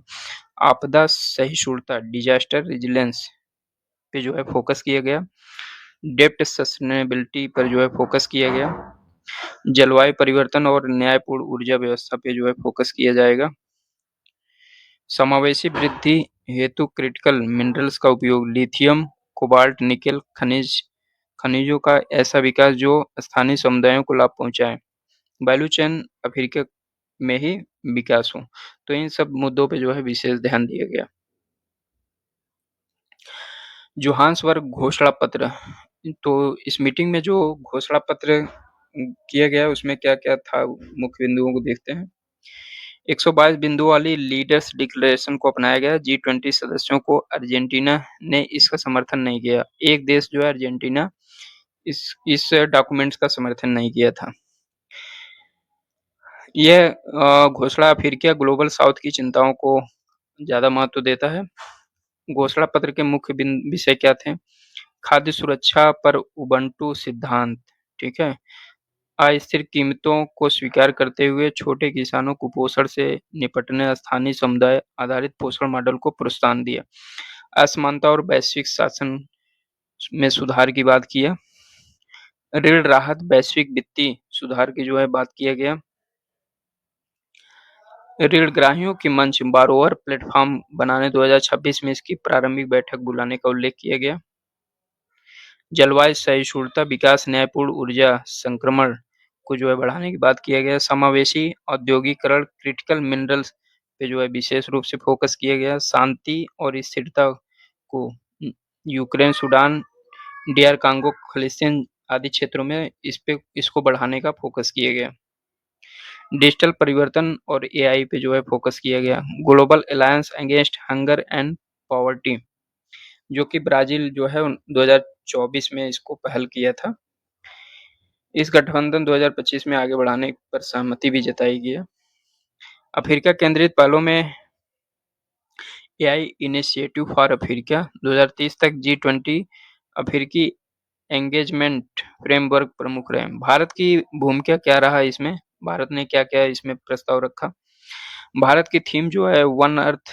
आपदा सहिष्णुता, डिजास्टर रेजिलियंस पे जो है फोकस किया गया। डेप्ट सस्टेनेबिलिटी पर जो है फोकस किया गया। जलवायु परिवर्तन और न्यायपूर्ण ऊर्जा व्यवस्था पे जो है फोकस किया जाएगा। समावेशी वृद्धि हेतु क्रिटिकल मिनरल्स का उपयोग, लिथियम, कोबाल्ट, निकेल खनिजों का ऐसा विकास जो स्थानीय समुदायों को लाभ पहुंचाए। वैल्यू चेन अफ्रीका में ही विकास हो। तो इन सब मुद्दों पे जो है विशेष ध्यान दिया गया। जोहान्सबर्ग घोषणा पत्र, तो इस मीटिंग में जो घोषणा पत्र किया गया उसमें क्या-क्या था मुख्य बिंदुओं को देखते हैं। 122 बिंदुओं वाली लीडर्स डिक्लेरेशन को अपनाया गया। G20 सदस्यों को अर्जेंटीना ने इसका समर्थन नहीं किया। एक देश जो है अर्जेंटीना इस डॉक्यूमेंट्स का समर्थन नहीं किया था। यह घोषणा अफ्रीका ग्लोबल साउथ की चिंताओं को ज़्यादा महत्व देता है। घोषणा पत्र के मुख्य विषय क्या थे? खाद्य सुरक्षा पर उबंटू सिद्धांत, ठीक है? अस्थिर कीमतों को स्वीकार करते हुए छोटे किसानों कुपोषण से निपटने स्थानीय समुदाय आधारित पोषण मॉडल को प्रोत्साहन दिया। असमानता और वैश्विक शासन में सुधार की बात किया। ऋण राहत, वैश्विक वित्तीय सुधार की जो है बात किया गया। ऋणग्राहियों की मंच बारोवर प्लेटफॉर्म बनाने 2026 में इसकी प्रारंभिक बैठक बुलाने का उल्लेख किया गया। जलवायु सहिष्णुता, विकास, न्यायपूर्ण ऊर्जा संक्रमण को जो है बढ़ाने की बात किया गया। समावेशी औद्योगिकरण, क्रिटिकल मिनरल्स पे जो है विशेष रूप से फोकस किया गया। शांति और स्थिरता को Ukraine, Sudan, DR Congo, Khalistan आदि क्षेत्रों में इसको बढ़ाने का फोकस किया गया। डिजिटल परिवर्तन और एआई पे जो है फोकस किया गया। Global alliance against hunger and poverty जो कि ब्राज़ील जो है 2024 में इसको पहल किया था। इस गठबंधन 2025 में आगे बढ़ाने पर सहमति भी जताई गई है। अफ्रीका केंद्रित पहलों में एआई इनिशिएटिव फॉर अफ्रीका 2030 तक जी20 अफ्रीकी एंगेजमेंट फ्रेमवर्क प्रमुख रहे। भारत की भूमिका क्या रहा इसमें? भारत ने क्या-क्या इसमें प्रस्ताव रखा? भारत की थीम जो है one earth,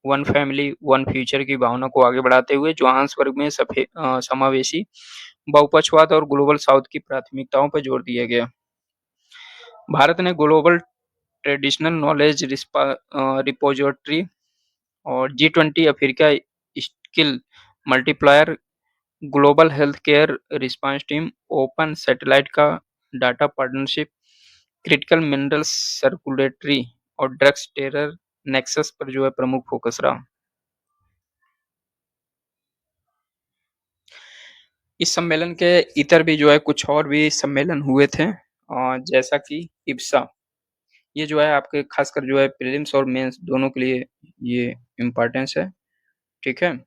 one family, one future की भावना को आगे बढ़ाते हुए जोहान्सबर्ग में समावेशी, बहुपक्षवाद और ग्लोबल साउथ की प्राथमिकताओं पर जोर दिया गया। भारत ने ग्लोबल ट्रेडिशनल नॉलेज रिपोजिटरी और जी20 Africa skill multiplier, global health care response team, open satellite का data partnership, critical minerals circulatory और ड्रग्स टेरर नेक्सस पर जो है प्रमुख फोकस रहा। इस सम्मेलन के इतर भी जो है कुछ और भी सम्मेलन हुए थे, जैसा कि इब्सा। ये जो है आपके खासकर जो है प्रीलिम्स और मेंस दोनों के लिए ये इम्पोर्टेंस है, ठीक है?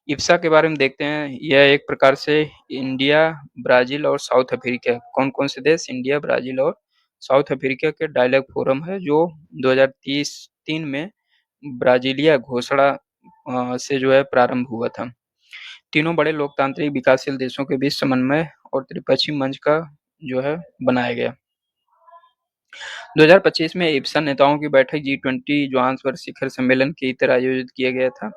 इब्सा के बारे में देखते हैं। यह एक प्रकार से इंडिया, ब्राज़ील और साउथ अफ्रीका, कौन-कौन से देश? इंडिया, ब्राज़ील और साउथ अफ्रीका के डायलॉग फोरम है, जो 2003 में ब्राज़ीलिया घोषणा से जो है प्रारंभ हुआ था। तीनों बड़े लोकतांत्रिक विकासशील देशों के बीच समन्वय और त्रिपक्षीय मंच का जो है बनाया गया। 2025 में इब्सा नेताओं की बैठक जी20 जोहान्सबर्ग शिखर सम्मेलन के इतर आयोजित किया गया था।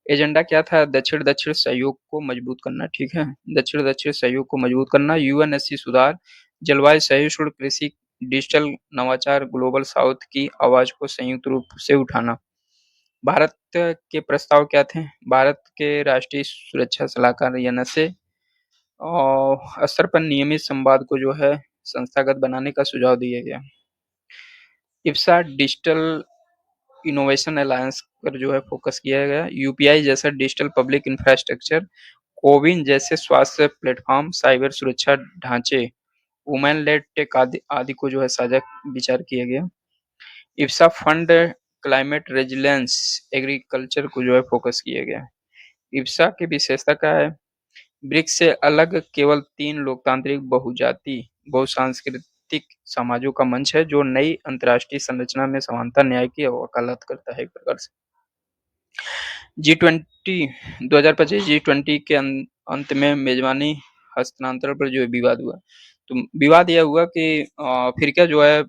एजेंडा क्या था? दक्षिण-दक्षिण सहयोग को मजबूत करना, ठीक है? दक्षिण-दक्षिण सहयोग को मजबूत करना, यूएनएससी सुधार, जलवायु सहिष्णु कृषि, डिजिटल नवाचार, ग्लोबल साउथ की आवाज को संयुक्त रूप से उठाना। भारत के प्रस्ताव क्या थे? भारत के राष्ट्रीय सुरक्षा सलाहकार एनएसए स्तर पर नियमित संवाद को जो है संस्थागत बनाने का सुझाव दिया गया। इब्सा डिजिटल इनोवेशन अलायंस पर जो है फोकस किया गया। यूपीआई जैसा डिजिटल पब्लिक इंफ्रास्ट्रक्चर, कोविन जैसे स्वास्थ्य प्लेटफॉर्म, साइबर सुरक्षा ढांचे, वुमेन लेड टेक आदि को जो है साझा विचार किया गया। IBSA fund climate resilience agriculture को जो है फोकस किया गया। इब्सा की विशेषता क्या है? ब्रिक्स से अलग केवल 3 लोकतांत्रिक बहुजाति बहुसांस्कृतिक समाजों का मंच है, जो नई अंतर्राष्ट्रीय संरचना में समानता न्याय की वकालत करता है एक प्रकार से। जी20 2025 जी20 के अंत में मेजबानी हस्तांतरण पर जो है विवाद हुआ। तो विवाद यह हुआ कि अफ्रीका जो है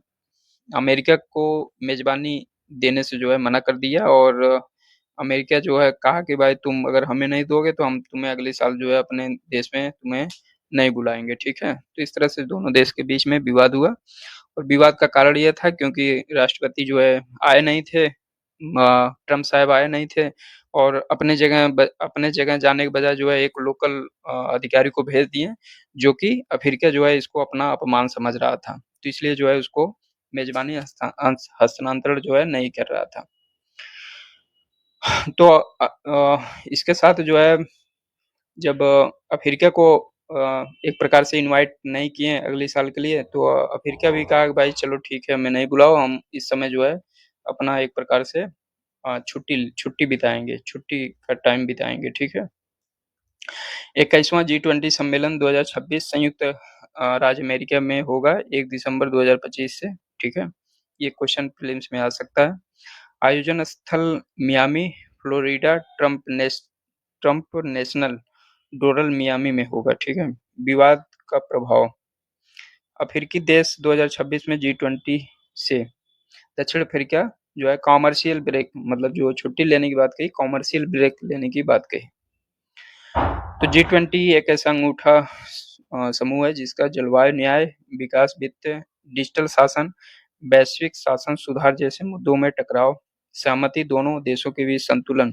अमेरिका को मेजबानी देने से जो है मना कर दिया, और अमेरिका जो है कहा कि भाई तुम अगर हमें नहीं दोगे तो हम तुम्हें अगले साल जो है अपने देश में तुम्हें नहीं बुलाएँगे, ठीक है? तो इस तरह से दोनों देश के बीच में विवाद हुआ, और विवाद का कारण ये था क्योंकि राष्ट्रपति जो है आए नहीं थे, ट्रम्प साहब आए नहीं थे, और अपने जगह जाने के बजाय जो है एक लोकल अधिकारी को भेज दिए, जो कि अफ्रीका जो है इसको अपना अपमान समझ रहा था। तो इसलिए जो है उसको मेज़बानी हस्तांतरण जो है नहीं कर रहा था। तो इसके साथ जो है जब अफ्रीका को एक प्रकार से इनवाइट नहीं किए अगले साल के लिए, तो अफ्रीका भी कहा कि भाई चलो ठीक है, हमें नहीं बुलाओ, हम इस समय जो है अपना एक प्रकार से छुट्टी छुट्टी बिताएँगे, छुट्टी का टाइम बिताएँगे, ठीक है? 21वां जी20 सम्मेलन 2026 संयुक्त राज्य अमेरिका में होगा 1 दिसंबर 2025 से, ठीक है? ये क्वेश्चन प्रीलिम्स में आ सकता है। आयोजन स्थल Miami, Florida, Trump national Doral Miami में होगा, ठीक है? विवाद का प्रभाव। अफ्रीकी देश 2026 में जी20 से दक्षिण अफ्रीका जो है कॉमर्शियल ब्रेक, मतलब जो छुट्टी लेने की बात कही, कॉमर्शियल ब्रेक लेने की बात कही। तो जी20 एक ऐसा अनूठा समूह है जिसका जलवायु न्याय, विकास, वित्त, डिजिटल शासन, वैश्विक शासन सुधार जैसे मुद्दों में टकराव, सहमति, दोनों देशों के बीच संतुलन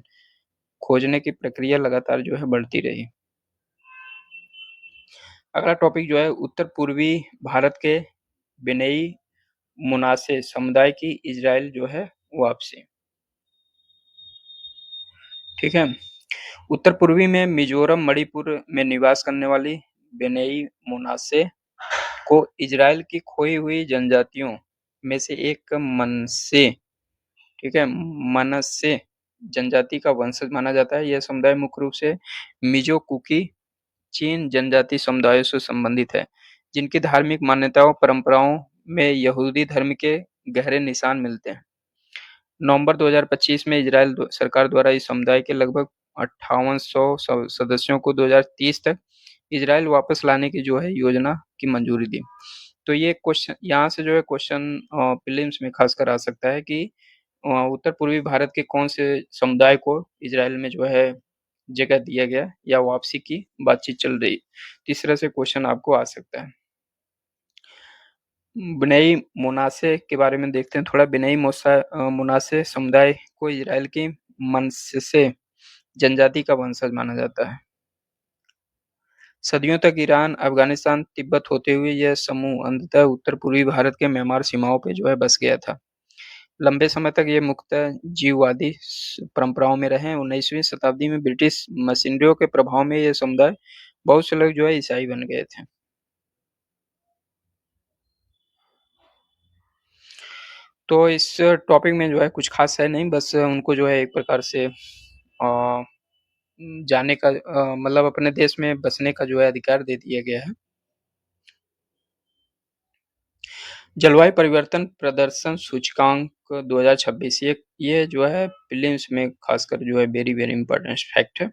खोजने की प्रक्रिया लगातार जो है बढ़ती रही। अगला टॉपिक जो है उत्तर पूर्वी भारत के बेनई मुनासे समुदाय की इजराइल जो है वापसी, ठीक है? उत्तर पूर्वी में मिजोरम, मणिपुर में निवास करने वाली बेनई मुनासे को इजराइल की खोई हुई जनजातियों में से एक मनसे, ठीक है? मनसे जनजाति का वंशज माना जाता है। यह समुदाय मुख्य रूप से मिज़ो, कुकी, चीन जनजाति समुदायों से संबंधित है, जिनकी धार्मिक मान्यताओं, परंपराओं में यहूदी धर्म के गहरे निशान मिलते हैं। नवंबर 2025 में इजरायल सरकार द्वारा इस समुदाय के लगभग 5800 सदस्यों को 2030 तक इजरायल वापस लाने की जो है योजना की मंजूरी दी। तो ये क्वेश्चन यहाँ से जो है क्वेश्चन प्रीलिम्स में खासकर आ सकता है कि उत्तर पूर्वी भारत के कौन से समुदाय को इजरायल में जो है जगह दिया गया या वापसी की बातचीत चल रही। तो इस तरह से क्वेश्चन आपको आ सकता है। बिनई मोनासे के बारे में देखते हैं थोड़ा। बिनई मोनासे समुदाय को इजरायल की मनसे जनजाति का वंशज माना जाता है। सदियों तक ईरान, अफगानिस्तान, तिब्बत होते हुए यह समूह अंततः उत्तर पूर्वी भारत के म्यांमार सीमाओं पे जो है बस गया था। लंबे समय तक ये मुख्यतः जीववादी परंपराओं में रहे। 19वीं शताब्दी में ब्रिटिश मशीनरियों के प्रभाव में ये समुदाय बहुत से लोग जो है ईसाई बन गए थे। तो इस टॉपिक में जो है कुछ खास है नहीं, बस उनको जो है एक प्रकार से जाने का मतलब अपने देश में बसने का जो है अधिकार दे दिया गया है। जलवायु परिवर्तन प्रदर्शन सूचकांक 2026 ये जो है प्रीलिम्स में खासकर जो है वेरी वेरी इंपॉर्टेंट फैक्ट है।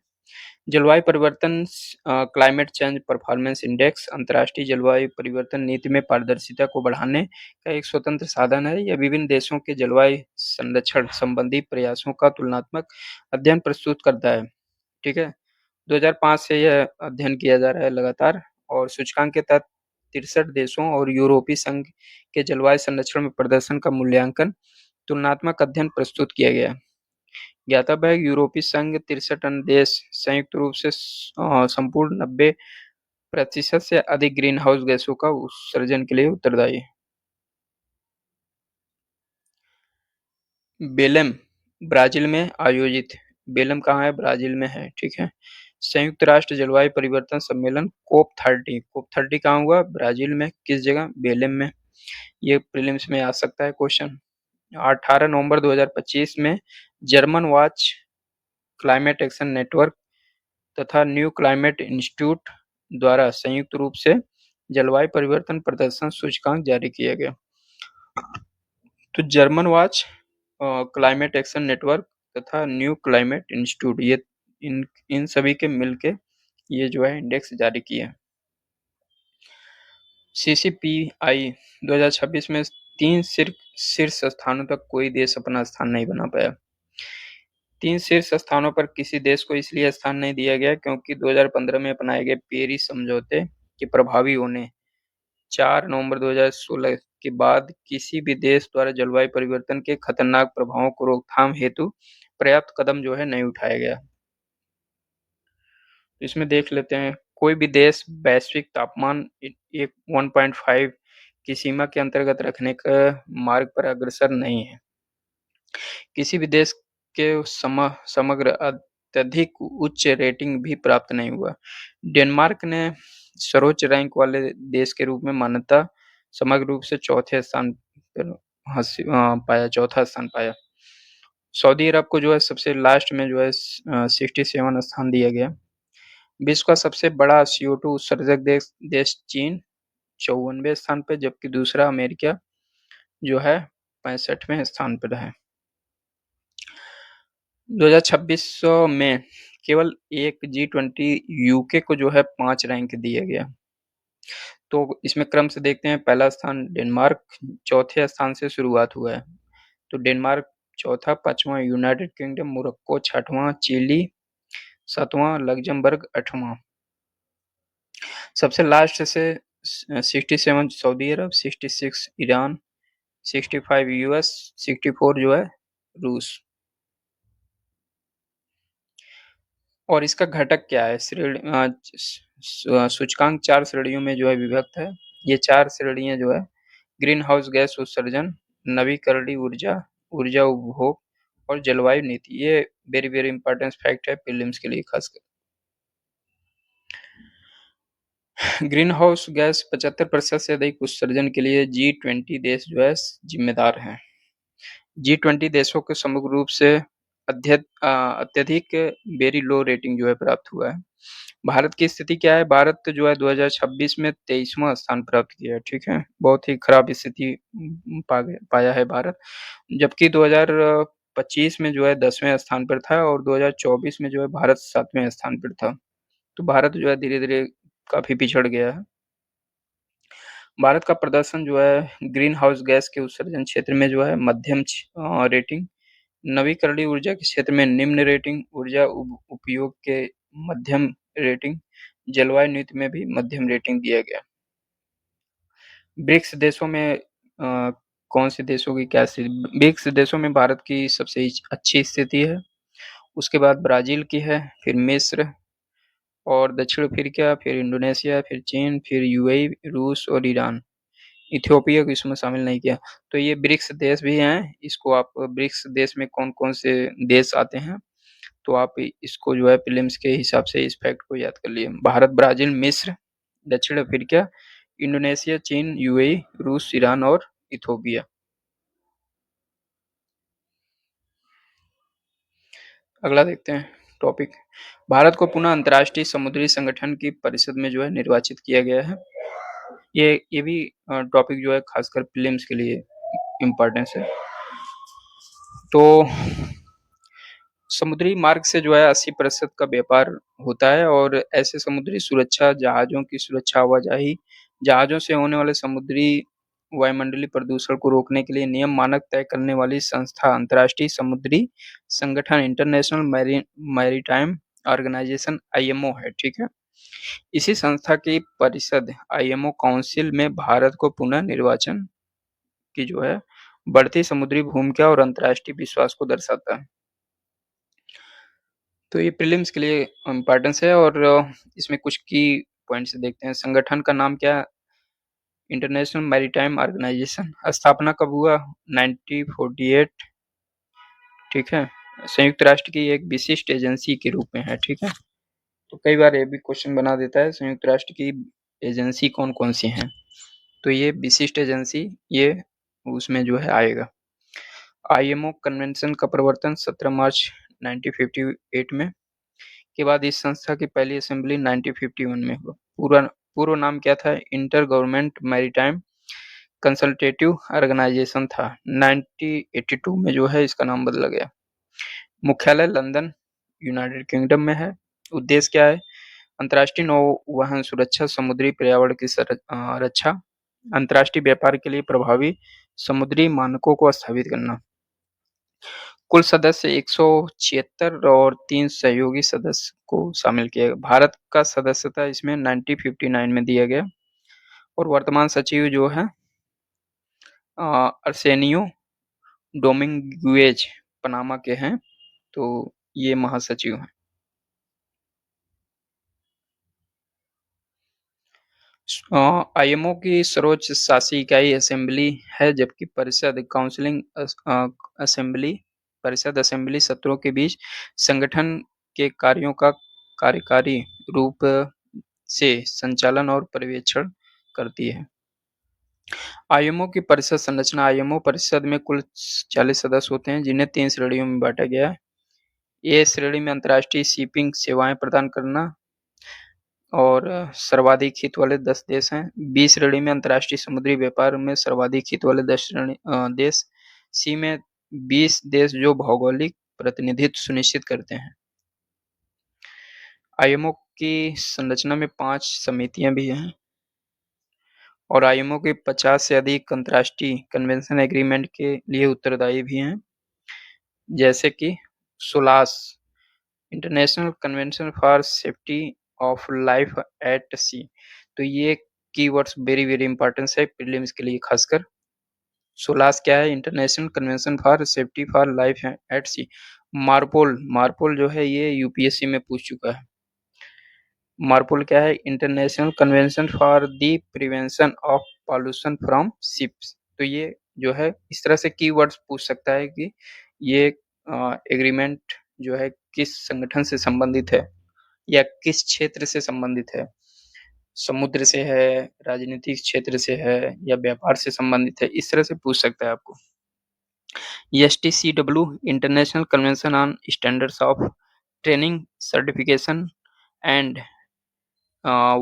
जलवायु परिवर्तन क्लाइमेट चेंज परफॉर्मेंस इंडेक्स अंतर्राष्ट्रीय जलवायु परिवर्तन नीति में पारदर्शिता को बढ़ाने का एक स्वतंत्र साधन है। यह विभिन्न देशों के जलवायु संरक्षण संबंधी प्रयासों का तुलनात्मक अध्ययन प्रस्तुत करता है। ठीक है, 2005 से यह अध्ययन किया जा रहा है लगातार और सूचकांक के तहत 63 देशों और यूरोपीय संघ के जलवायु संरक्षण में प्रदर्शन का मूल्यांकन तुलनात्मक अध्ययन प्रस्तुत किया गया। ज्ञातव्य है यूरोपीय संघ 63 अन्य देश संयुक्त रूप से संपूर्ण 90% से अधिक ग्रीन हाउस गैसों का उत्सर्जन के लिए उत्तरदायी है। बेलेम ब्राजील में आयोजित। बेलम कहाँ है? ब्राजील में है। ठीक है, संयुक्त राष्ट्र जलवायु परिवर्तन सम्मेलन COP30 कहाँ हुआ? ब्राजील में। किस जगह? बेलेम में। ये प्रीलिम्स में आ सकता है क्वेश्चन। 18 नवंबर 2025 में German watch climate action network तथा न्यू क्लाइमेट इंस्टीट्यूट द्वारा संयुक्त रूप से जलवायु परिवर्तन प्रदर्शन सूचकांक जारी किया गया। तो German watch climate action network तथा न्यू क्लाइमेट इंस्टीट्यूट ये इन सभी के मिलके ये जो है इंडेक्स जारी किए। CCPI 2026 में 3 शीर्ष स्थानों तक कोई देश अपना स्थान नहीं बना पाया। 3 शीर्ष स्थानों पर किसी देश को इसलिए स्थान नहीं दिया गया क्योंकि 2015 में अपनाए गए पेरिस समझौते के प्रभावी होने 4 नवंबर 2016 के बाद किसी भी देश द्वारा जलवायु परिवर्तन के खतरनाक प्रभावों को रोकथाम हेतु पर्याप्त कदम जो है नहीं उठाया गया। इसमें देख लेते हैं, कोई भी देश वैश्विक तापमान 1.5 की सीमा के अंतर्गत रखने का मार्ग पर अग्रसर नहीं है। किसी भी देश के समग्र अत्यधिक उच्च रेटिंग भी प्राप्त नहीं हुआ। डेनमार्क ने सर्वोच्च रैंक वाले देश के रूप में मान्यता समग्र रूप से चौथा स्थान पाया। सऊदी अरब को जो है सबसे लास्ट में जो है 67 स्थान दिया गया। विश्व का सबसे बड़ा CO2 उत्सर्जक देश चीन 54वें स्थान पर, जबकि दूसरा अमेरिका जो है 65वें स्थान पर है। 2026 में केवल एक G20 यूके को जो है 5 रैंक दिया गया। तो इसमें क्रम से देखते हैं, पहला स्थान डेनमार्क, चौथे स्थान से शुरुआत हुआ है। तो डेनमार्क चौथा, पांचवा यूनाइटेड किंगडम, मोरक्को छठवां, चिली सातवां, लग्जमबर्ग आठवां। सबसे लास्ट से 67 सऊदी अरब, 66 ईरान, 65 US, 64 जो है रूस। और इसका घटक क्या है? सूचकांक 4 श्रेणियों में जो है विभक्त है। ये 4 श्रेणियां जो है ग्रीन हाउस गैस उत्सर्जन, नवीकरणीय ऊर्जा, ऊर्जा उपभोग और जलवायु नीति। ये वेरी वेरी इंपॉर्टेंट फैक्ट है प्रीलिम्स के लिए खासकर। ग्रीन हाउस गैस 75% से अधिक उत्सर्जन के लिए G20 देश जो है जिम्मेदार हैं। G20 देशों के समग्र रूप से अत्यधिक वेरी लो रेटिंग जो है प्राप्त हुआ है। भारत की स्थिति क्या है? भारत जो है 2026 में 23वां स्थान प्राप्त किया है, ठीक है? बहुत ही खराब स्थिति पाया है भारत। जबकि 2025 में जो है 10वें स्थान पर था और 2024 में जो है भारत 7वें स्थान पर था। तो भारत जो है धीरे-धीरे काफ़ी पिछड़ गया है। भारत का प्रदर्शन जो है ग्रीन हाउस गैस के उत्सर्जन क्षेत्र में जो है मध्यम रेटिंग, नवीकरणीय ऊर्जा के क्षेत्र में निम्न रेटिंग, ऊर्जा उपयोग के मध्यम रेटिंग, जलवायु नीति में भी मध्यम रेटिंग दिया गया। ब्रिक्स देशों में कौन से देशों की क्या स्थिति? ब्रिक्स देशों में भारत की सबसे अच्छी स्थिति है, उसके बाद ब्राज़ील की है, फिर मिस्र और दक्षिण अफ्रीका, फिर इंडोनेशिया, फिर चीन, फिर यूएई, रूस और ईरान। इथियोपिया को इसमें शामिल नहीं किया। तो ये ब्रिक्स देश भी हैं, इसको आप ब्रिक्स देश में कौन-कौन से देश आते हैं, तो आप इसको जो है प्रीलिम्स के हिसाब से इस फैक्ट को याद कर लिए। भारत, ब्राज़ील, मिस्र, दक्षिण अफ्रीका, इंडोनेशिया, चीन, यूएई, रूस, ईरान और इथियोपिया। अगला देखते हैं टॉपिक। भारत को पुनः अंतर्राष्ट्रीय समुद्री संगठन की परिषद में जो है निर्वाचित किया गया है। ये भी टॉपिक जो है खासकर प्रीलिम्स के लिए इम्पोर्टेंस है। तो समुद्री मार्ग से जो है 80% का व्यापार होता है और ऐसे समुद्री सुरक्षा, जहाज़ों की सुरक्षा, आवाजाही, जहाज़ों से होने वाले समुद्री वायुमंडलीय प्रदूषण को रोकने के लिए नियम मानक तय करने वाली संस्था अंतर्राष्ट्रीय समुद्री संगठन इंटरनेशनल मैरीटाइम ऑर्गेनाइजेशन आईएमओ है, ठीक है? इसी संस्था की परिषद आईएमओ काउंसिल में भारत को पुनः निर्वाचन की जो है बढ़ती समुद्री भूमिका और अंतर्राष्ट्रीय विश्वास को दर्शाता है। तो ये प्रीलिम्स के लिए इम्पोर्टेंस है और इसमें कुछ की पॉइंट्स देखते हैं। संगठन का नाम क्या है? International maritime organisation. स्थापना कब हुआ? 1948, ठीक है? संयुक्त राष्ट्र की एक विशिष्ट एजेंसी के रूप में है, ठीक है? तो कई बार ये भी क्वेश्चन बना देता है, संयुक्त राष्ट्र की एजेंसी कौन-कौन सी हैं? तो ये विशिष्ट एजेंसी ये उसमें जो है आएगा। आईएमओ कन्वेंशन का प्रवर्तन 17 मार्च 1958 में के बाद इस संस्था की पहली असेंबली 1951 में हुआ। पूरा पूर्व नाम क्या था? Inter government maritime consultative organisation था। 1982 में जो है इसका नाम बदला गया। मुख्यालय लंदन, यूनाइटेड किंगडम में है। उद्देश्य क्या है? अंतर्राष्ट्रीय नौवहन सुरक्षा, समुद्री पर्यावरण की रक्षा, अंतर्राष्ट्रीय व्यापार के लिए प्रभावी समुद्री मानकों को स्थापित करना। कुल सदस्य 176 और 3 सहयोगी सदस्य को शामिल किया गया। भारत का सदस्यता इसमें 1959 में दिया गया और वर्तमान सचिव जो है अर्सेनियो डोमिंगुएज पनामा के हैं, तो ये महासचिव हैं। आईएमओ की सर्वोच्च शासी इकाई असेंबली है, जबकि परिषद असेंबली सत्रों के बीच संगठन के कार्यों का कार्यकारी रूप से संचालन और पर्यवेक्षण करती है। आईएमओ की परिषद संरचना। आईएमओ परिषद में कुल 40 सदस्य होते हैं, जिन्हें 3 श्रेणियों में बाँटा गया है। ए श्रेणी में अंतर्राष्ट्रीय शिपिंग सेवाएँ प्रदान करना और सर्वाधिक हित वाले 10 देश हैं। बी श्रेणी में अंतर्राष्ट्रीय समुद्री व्यापार में सर्वाधिक हित वाले 10 देश। सी में 20 देश जो भौगोलिक प्रतिनिधित्व सुनिश्चित करते हैं। आईएमओ की संरचना में 5 समितियां भी हैं और आईएमओ के 50 से अधिक अंतर्राष्ट्रीय कन्वेंशन एग्रीमेंट के लिए उत्तरदायी भी हैं, जैसे कि SOLAS international convention for safety of life at sea. तो ये कीवर्ड्स वेरी वेरी इंपॉर्टेंट है प्रीलिम्स के लिए खासकर। सोलास क्या है? International convention for safety for life at sea. MARPOL MARPOL जो है ये यूपीएससी में पूछ चुका है। मार्पोल क्या है? International convention for the prevention of pollution from ships. तो ये जो है इस तरह से कीवर्ड्स पूछ सकता है कि ये एग्रीमेंट जो है किस संगठन से संबंधित है या किस क्षेत्र से संबंधित है। समुद्र से है, राजनीतिक क्षेत्र से है या व्यापार से संबंधित है, इस तरह से पूछ सकता है आपको। ESTCW International Convention on Standards of Training, Certification and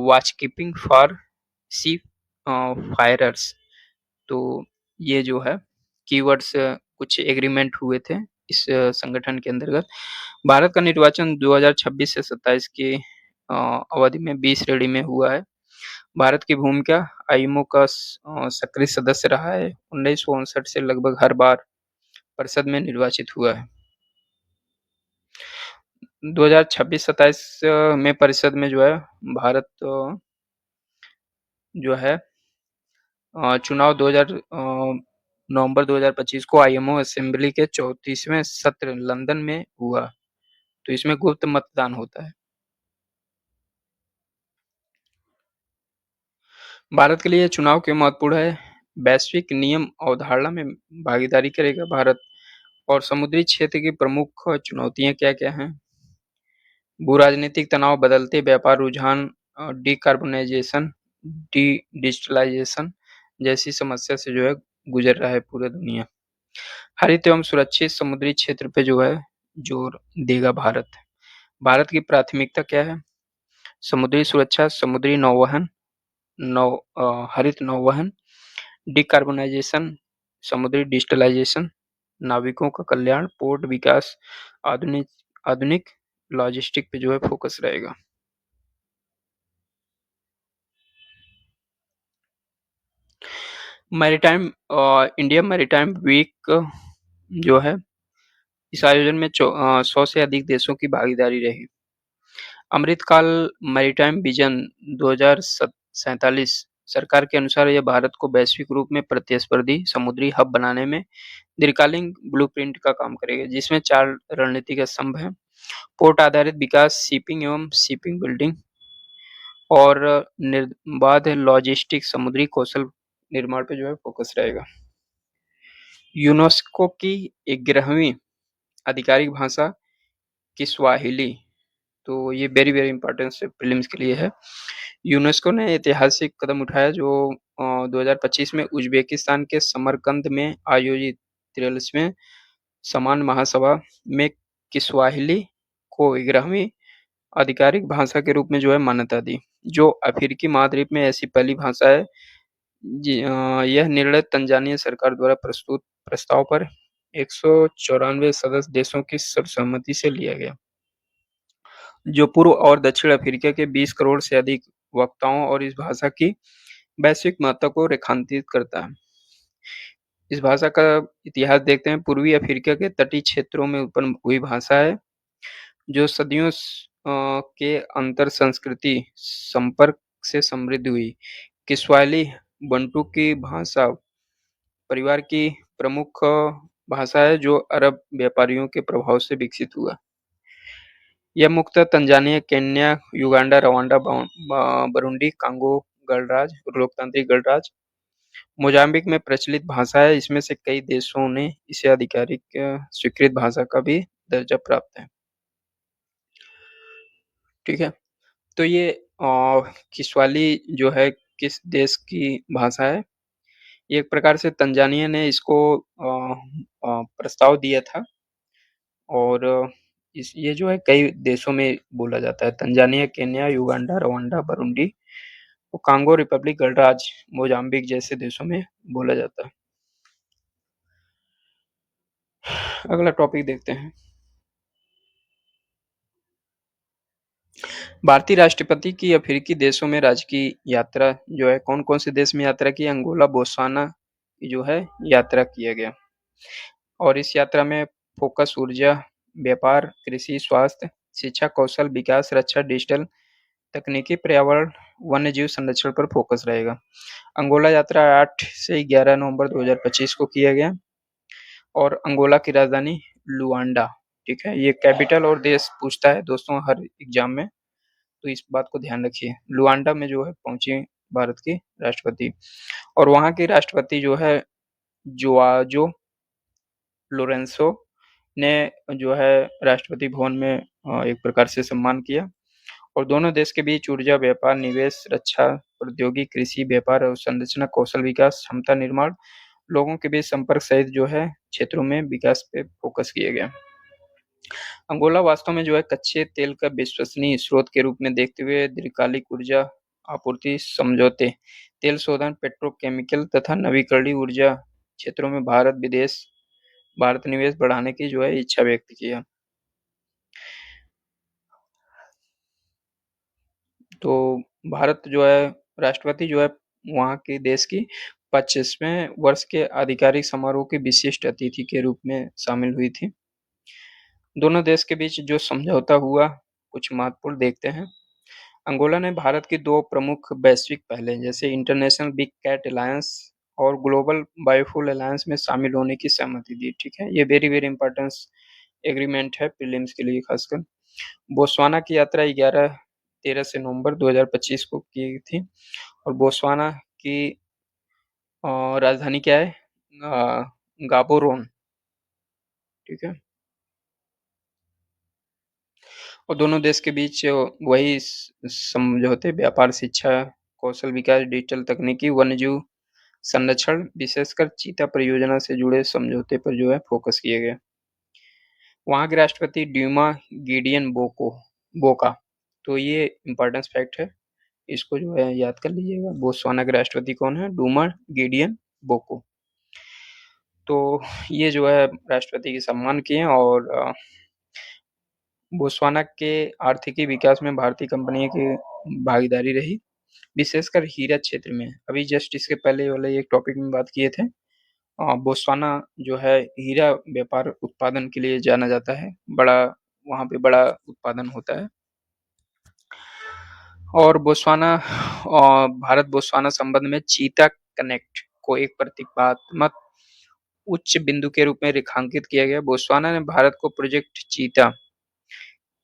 Watchkeeping for Sea Farers। तो ये जो है कीवर्ड्स कुछ एग्रीमेंट हुए थे इस संगठन के अंतर्गत। भारत का निर्वाचन 2026 से 27 की अवधि में 20 श्रेणी में हुआ है। भारत की भूमिका आईएमओ का सक्रिय सदस्य रहा है। 1959 से लगभग हर बार परिषद में निर्वाचित हुआ है। 2026-27 में परिषद में जो है भारत जो है चुनाव नवंबर 2025 को आईएमओ असेंबली के 34वें सत्र लंदन में हुआ। तो इसमें गुप्त मतदान होता है। भारत के लिए चुनाव क्यों महत्वपूर्ण है? वैश्विक नियम अवधारणा में भागीदारी करेगा भारत। और समुद्री क्षेत्र की प्रमुख चुनौतियां क्या-क्या हैं? भू-राजनीतिक तनाव, बदलते व्यापार रुझान, डिकार्बोनाइजेशन, डिजिटलाइजेशन जैसी समस्या से जो है गुजर रहा है पूरी दुनिया। हरित एवं सुरक्षित समुद्री क्षेत्र पे जो है जोर देगा भारत। भारत की प्राथमिकता क्या है? समुद्री सुरक्षा, समुद्री नौवहन, हरित नौवहन, डिकार्बोनाइजेशन, समुद्री डिजिटलाइजेशन, नाविकों का कल्याण, पोर्ट विकास, आधुनिक आधुनिक लॉजिस्टिक पे जो है फोकस रहेगा। मैरीटाइम इंडिया मैरीटाइम वीक जो है इस आयोजन में 100 से अधिक देशों की भागीदारी रही। अमृतकाल मैरीटाइम विजन 2047 सरकार के अनुसार यह भारत को वैश्विक रूप में प्रतिस्पर्धी समुद्री हब बनाने में दीर्घकालीन ब्लूप्रिंट का काम करेगा, जिसमें 4 रणनीतिक स्तंभ हैं। पोर्ट आधारित विकास, शिपिंग एवं शिपिंग बिल्डिंग और निर्बाध लॉजिस्टिक्स, समुद्री कौशल निर्माण पे जो है फोकस रहेगा। यूनेस्को की 11वीं आधिकारिक भाषा किस्वाहिली। तो ये वेरी वेरी इंपॉर्टेंट है, प्रीलिम्स के लिए है। यूनेस्को ने ऐतिहासिक कदम उठाया जो 2025 में उज्बेकिस्तान के समरकंद में आयोजित 43वें समान महासभा में किस्वाहिली को 11वीं आधिकारिक भाषा के रूप में जो है मान्यता दी, जो अफ्रीकी महाद्वीप में ऐसी पहली भाषा है। यह निर्णय तंजानिया सरकार द्वारा प्रस्तुत प्रस्ताव पर 194 सदस्य देशों की सर्वसम्मति से लिया गया, जो पूर्व और दक्षिण अफ्रीका के 20 करोड़ से अधिक वक्ताओं और इस भाषा की वैश्विक महत्ता को रेखांकित करता है। इस भाषा का इतिहास देखते हैं। पूर्वी अफ्रीका के तटीय क्षेत्रों में उत्पन्न हुई भाषा है, जो सदियों के अंतर संस्कृति संपर्क से समृद्ध हुई। किस्वाहिली बंटू की भाषा परिवार की प्रमुख भाषा है, जो अरब व्यापारियों के प्रभाव से विकसित हुआ। यह मुख्यतः Tanzania, Kenya, Uganda, Rwanda, Burundi, Congo गणराज्य, लोकतांत्रिक गणराज्य, मोजाम्बिक में प्रचलित भाषा है। इसमें से कई देशों ने इसे आधिकारिक स्वीकृत भाषा का भी दर्जा प्राप्त है। ठीक है, तो ये किस्वाहिली जो है किस देश की भाषा है? एक प्रकार से तंजानिया ने इसको प्रस्ताव दिया था और ये जो है कई देशों में बोला जाता है। Tanzania, Kenya, Uganda, Rwanda, Burundi, तो कांगो रिपब्लिक गणराज्य, मोजाम्बिक जैसे देशों में बोला जाता है। अगला टॉपिक देखते हैं। भारतीय राष्ट्रपति की अफ्रीकी देशों में राजकीय यात्रा जो है कौन-कौन से देश में यात्रा की? अंगोला, बोत्सवाना जो है यात्रा किया गया और इस यात्रा में फोकस ऊर्जा, व्यापार, कृषि, स्वास्थ्य, शिक्षा, कौशल विकास, रक्षा, डिजिटल तकनीकी, पर्यावरण, वन्यजीव संरक्षण पर फोकस रहेगा। अंगोला यात्रा 8 से 11 नवंबर 2025 को किया गया और अंगोला की राजधानी लुआंडा, ठीक है? ये कैपिटल और देश पूछता है दोस्तों हर एग्जाम में, तो इस बात को ध्यान रखिए। लुआंडा में जो है पहुंची भारत की राष्ट्रपति और वहां के राष्ट्रपति जो है जोआजो लोरेंसो ने जो है राष्ट्रपति भवन में एक प्रकार से सम्मान किया और दोनों देश के बीच ऊर्जा, व्यापार, निवेश, रक्षा, प्रौद्योगिकी, कृषि, व्यापार और संरचना, कौशल विकास, क्षमता निर्माण लोगों के बीच संपर्क सहित जो है क्षेत्रों में विकास पे फोकस किया गया। अंगोला वास्तव में जो है कच्चे तेल का विश्वसनीय स्रोत के रूप में देखते हुए दीर्घकालिक ऊर्जा आपूर्ति समझौते, तेल शोधन, पेट्रोकेमिकल तथा नवीकरणीय ऊर्जा क्षेत्रों में भारत निवेश बढ़ाने की जो है इच्छा व्यक्त की है। तो भारत जो है राष्ट्रपति जो है वहाँ के देश की 25वें वर्ष के आधिकारिक समारोह की विशिष्ट अतिथि के रूप में शामिल हुई थी। दोनों देश के बीच जो समझौता हुआ, कुछ महत्वपूर्ण देखते हैं। अंगोला ने भारत की दो प्रमुख वैश्विक पहलें जैसे इंटरनेशनल बिग कैट अलायंस और ग्लोबल बायोफ्यूल अलायंस में शामिल होने की सहमति दी। ठीक है, ये वेरी वेरी इंपॉर्टेंस एग्रीमेंट है प्रीलिम्स के लिए खासकर। बोत्सवाना की यात्रा 13 से नवंबर 2025 को की थी और बोत्सवाना की राजधानी क्या है? गाबोरोन। ठीक है, और दोनों देश के बीच वही समझौते व्यापार, शिक्षा, कौशल विकास, डिजिटल तकनीकी, वन्यजीव संरक्षण, विशेषकर चीता परियोजना से जुड़े समझौते पर जो है फोकस किया गया। वहाँ के राष्ट्रपति ड्यूमा गिडियन बोका, तो ये इम्पोर्टेंस फैक्ट है, इसको जो है याद कर लीजिएगा। बोत्सवाना के राष्ट्रपति कौन है? Duma Gideon Boko. तो ये जो है राष्ट्रपति के सम्मान किए और बोत्सवाना के आर्थिकी विकास में भारतीय कंपनियों की भागीदारी रही, विशेषकर हीरा क्षेत्र में। अभी जस्ट इसके पहले वाले एक टॉपिक में बात किए थे। बोत्सवाना जो है हीरा व्यापार उत्पादन के लिए जाना जाता है, वहाँ पे बड़ा उत्पादन होता है। और भारत बोत्सवाना संबंध में चीता कनेक्ट को एक प्रतीकात्मक उच्च बिंदु के रूप में रेखांकित किया गया। बोत्सवाना ने भारत को प्रोजेक्ट चीता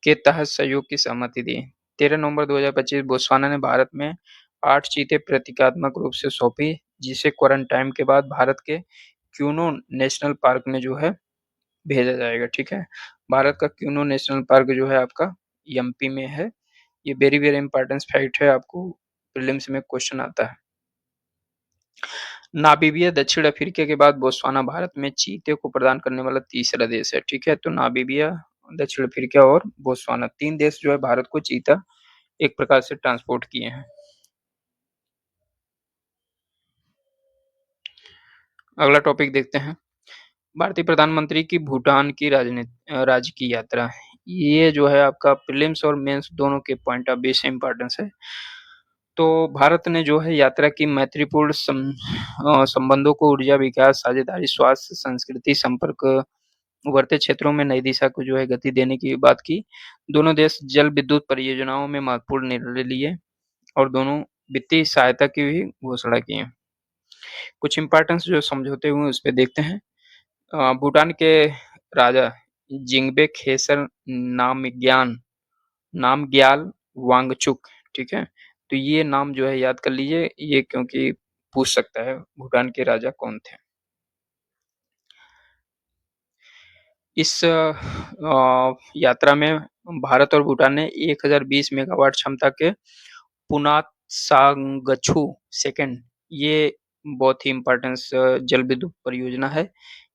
के तहत सहयोग की सहमति दी। 13 नवंबर 2025 बोत्सवाना ने भारत में 8 चीते प्रतीकात्मक रूप से सौंपी, जिसे क्वारंटाइन के बाद भारत के क्यूनो नेशनल पार्क में जो है भेजा जाएगा। ठीक है, भारत का क्यूनो नेशनल पार्क जो है आपका एमपी में है। ये वेरी वेरी इंपॉर्टेंट फैक्ट है, आपको प्रीलिम्स में क्वेश्चन आता है। नामीबिया दक्षिण अफ्रीका के बाद बोत्सवाना भारत में चीते को प्रदान करने वाला तीसरा देश है। ठीक है, तो नामीबिया, दक्षिण अफ्रीका और बोत्सवाना, 3 देश जो है भारत को चीता एक प्रकार से ट्रांसपोर्ट किए हैं। अगला टॉपिक देखते हैं। भारतीय प्रधानमंत्री की भूटान की राज्य की यात्रा। ये जो है आपका प्रीलिम्स और मेंस दोनों के पॉइंट ऑफ व्यू से इम्पोर्टेंस है। तो भारत ने जो है यात्रा की मैत्रीपूर्ण संबंधों को ऊर्जा विकास, साझेदारी, स्वास्थ्य, संस्कृति, संपर्क, उभरते क्षेत्रों में नई दिशा को जो है गति देने की बात की। दोनों देश जल विद्युत परियोजनाओं में महत्वपूर्ण निर्णय लिए और दोनों वित्तीय सहायता की भी घोषणा की है। कुछ इंपॉर्टेंस जो समझौते हुए उस पर देखते हैं। भूटान के राजा जिंगबे खेसर नामग्याल वांगचुक। ठीक है, तो ये नाम जो है याद कर लीजिए, ये क्योंकि पूछ सकता है भूटान के राजा कौन थे। इस यात्रा में भारत और भूटान ने 1020 मेगावाट क्षमता के पुनात सांगछू सेकंड, ये बहुत ही इम्पोर्टेंस जल विद्युत परियोजना है।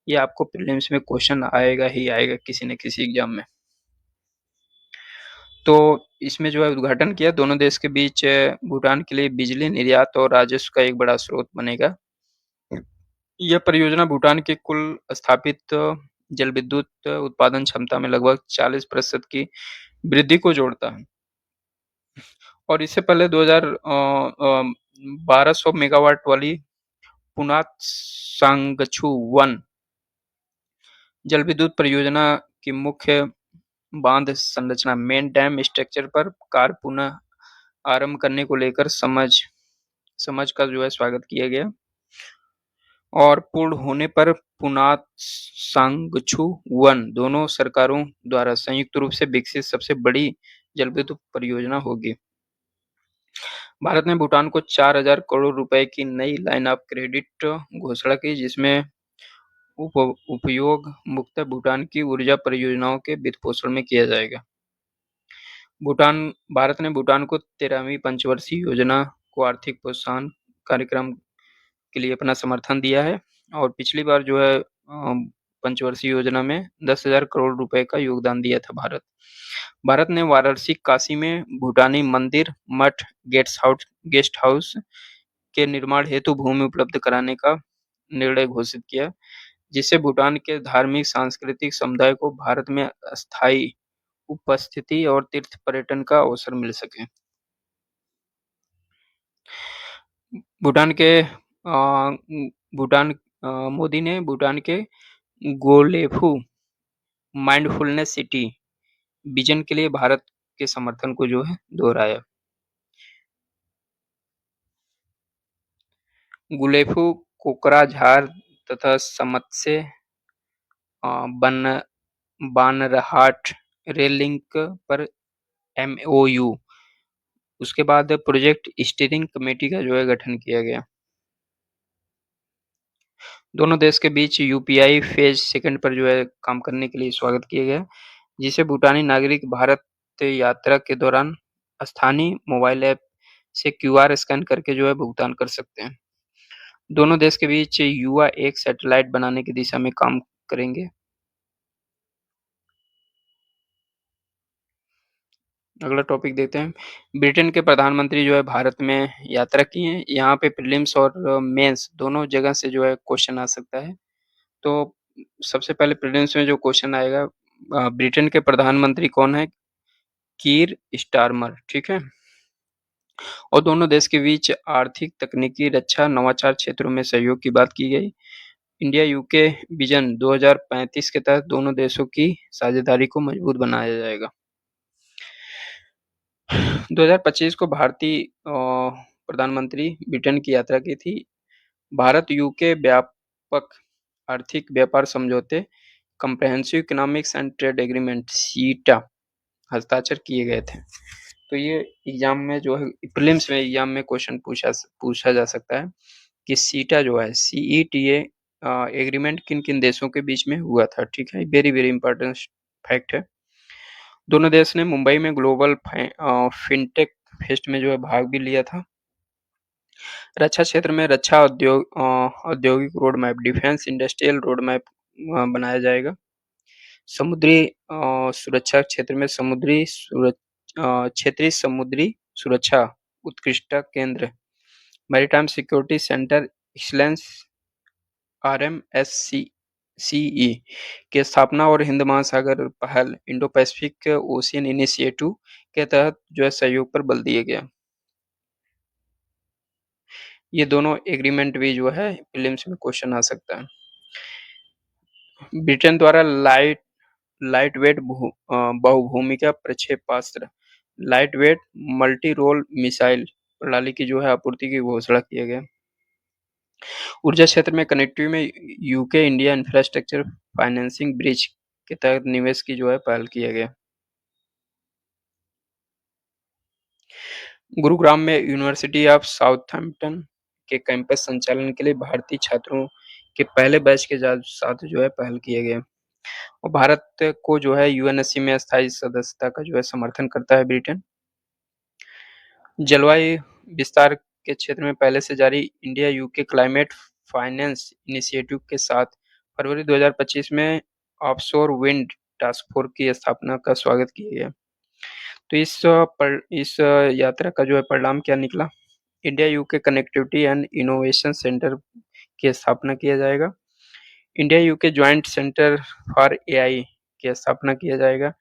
ये आपको प्रीलिम्स में क्वेश्चन आएगा ही आएगा किसी न किसी एग्जाम में। तो इसमें जो है उद्घाटन किया, दोनों देश के बीच भूटान के लिए बिजली निर्यात और राजस्व का एक बड़ा स्रोत बनेगा। यह परियोजना भूटान के कुल स्थापित जल विद्युत उत्पादन क्षमता में लगभग 40% की वृद्धि को जोड़ता है। और इससे पहले 1200 मेगावाट वाली पुनात सांगछू 1 जल विद्युत परियोजना की मुख्य बांध संरचना मेन डैम स्ट्रक्चर पर कार्य पुनः आरंभ करने को लेकर समझ का जो है स्वागत किया गया और पूर्ण होने पर पुनात सांगछू 1 दोनों सरकारों द्वारा संयुक्त रूप से विकसित सबसे बड़ी जल विद्युत परियोजना होगी। भारत ने भूटान को 4000 करोड़ रुपए की नई लाइन ऑफ क्रेडिट घोषणा की, जिसमें उपयोग मुख्यतः भूटान की ऊर्जा परियोजनाओं के वित्त पोषण में किया जाएगा। भारत ने भूटान को 13वीं पंचवर्षीय योजना को आर्थिक प्रोत्साहन कार्यक्रम के लिए अपना समर्थन दिया है। और पिछली बार जो है पंचवर्षीय योजना में 10,000 करोड़ रुपए का योगदान दिया था भारत। भारत ने वाराणसी, काशी में भूटानी मंदिर, मठ, गेस्ट हाउस के निर्माण हेतु भूमि उपलब्ध कराने का निर्णय घोषित किया, जिससे भूटान के धार्मिक सांस्कृतिक समुदाय को भारत में अस्थायी उपस्थिति और तीर्थ पर्यटन का अवसर मिल सके। भूटान के भूटान मोदी ने भूटान के गोलेफू माइंडफुलनेस सिटी विजन के लिए भारत के समर्थन को जो है दोहराया। गुलेफू, कोकराझार तथा समत्से बन बानरहाट रेल लिंक पर एमओयू। उसके बाद प्रोजेक्ट स्टीयरिंग कमेटी का जो है गठन किया गया। दोनों देश के बीच यूपीआई फेज सेकंड पर जो है काम करने के लिए स्वागत किया गया, जिसे भूटानी नागरिक भारत यात्रा के दौरान स्थानीय मोबाइल ऐप से क्यूआर स्कैन करके जो है भुगतान कर सकते हैं। दोनों देश के बीच युवा एक सैटेलाइट बनाने की दिशा में काम करेंगे। अगला टॉपिक देखते हैं। ब्रिटेन के प्रधानमंत्री जो है भारत में यात्रा की है। यहाँ पे प्रीलिम्स और मेंस दोनों जगह से जो है क्वेश्चन आ सकता है। तो सबसे पहले प्रीलिम्स में जो क्वेश्चन आएगा, ब्रिटेन के प्रधानमंत्री कौन है? कीर स्टारमर, ठीक है। और दोनों देश के बीच आर्थिक, तकनीकी, रक्षा, नवाचार क्षेत्रों में सहयोग की बात की गई। इंडिया यूके विजन 2035 के तहत दोनों देशों की साझेदारी को मजबूत बनाया जाएगा। 2025 को भारतीय प्रधानमंत्री ब्रिटेन की यात्रा की थी। भारत यूके व्यापक आर्थिक व्यापार समझौते comprehensive economics and trade agreement सीटा हस्ताक्षर किए गए थे। तो ये एग्जाम में जो है प्रीलिम्स में एग्जाम में क्वेश्चन पूछा जा सकता है कि सीटा जो है सीईटीए एग्रीमेंट किन किन देशों के बीच में हुआ था, ठीक है। वेरी वेरी इंपॉर्टेंट फैक्ट है। दोनों देश ने मुंबई में ग्लोबल फिनटेक फेस्ट में जो है भाग भी लिया था। रक्षा क्षेत्र में रक्षा औद्योगिक road map, defence industrial road map बनाया जाएगा। समुद्री सुरक्षा क्षेत्र में क्षेत्रीय समुद्री सुरक्षा उत्कृष्टता केंद्र, मैरीटाइम सिक्योरिटी सेंटर एक्सीलेंस आरएमएससीई की स्थापना और हिंद महासागर पहल इंडो पैसिफिक ओशियन इनिशिएटिव के तहत जो है सहयोग पर बल दिया गया। ये दोनों एग्रीमेंट भी जो है प्रीलिम्स में क्वेश्चन आ सकता है। ब्रिटेन द्वारा लाइट वेट बहुभूमिका प्रक्षेपास्त्र light weight multi role missile प्रणाली की जो है आपूर्ति की घोषणा किया गया। ऊर्जा क्षेत्र में कनेक्टिविटी में UK India infrastructure financing bridge के तहत निवेश की जो है पहल किया गया। गुरुग्राम में यूनिवर्सिटी ऑफ साउथहैम्पटन के कैंपस संचालन के लिए भारतीय छात्रों के पहले बैच के साथ जो है पहल किया गया। और भारत को जो है यूएनएससी में स्थायी सदस्यता का जो है समर्थन करता है ब्रिटेन। जलवायु विस्तार के क्षेत्र में पहले से जारी India UK climate finance initiative के साथ फरवरी 2025 में ऑफशोर विंड टास्क फोर्स की स्थापना का स्वागत किया गया। तो इस यात्रा का जो है परिणाम क्या निकला? India UK connectivity and innovation centre की स्थापना किया जाएगा। India UK joint centre for AI की स्थापना किया जाएगा।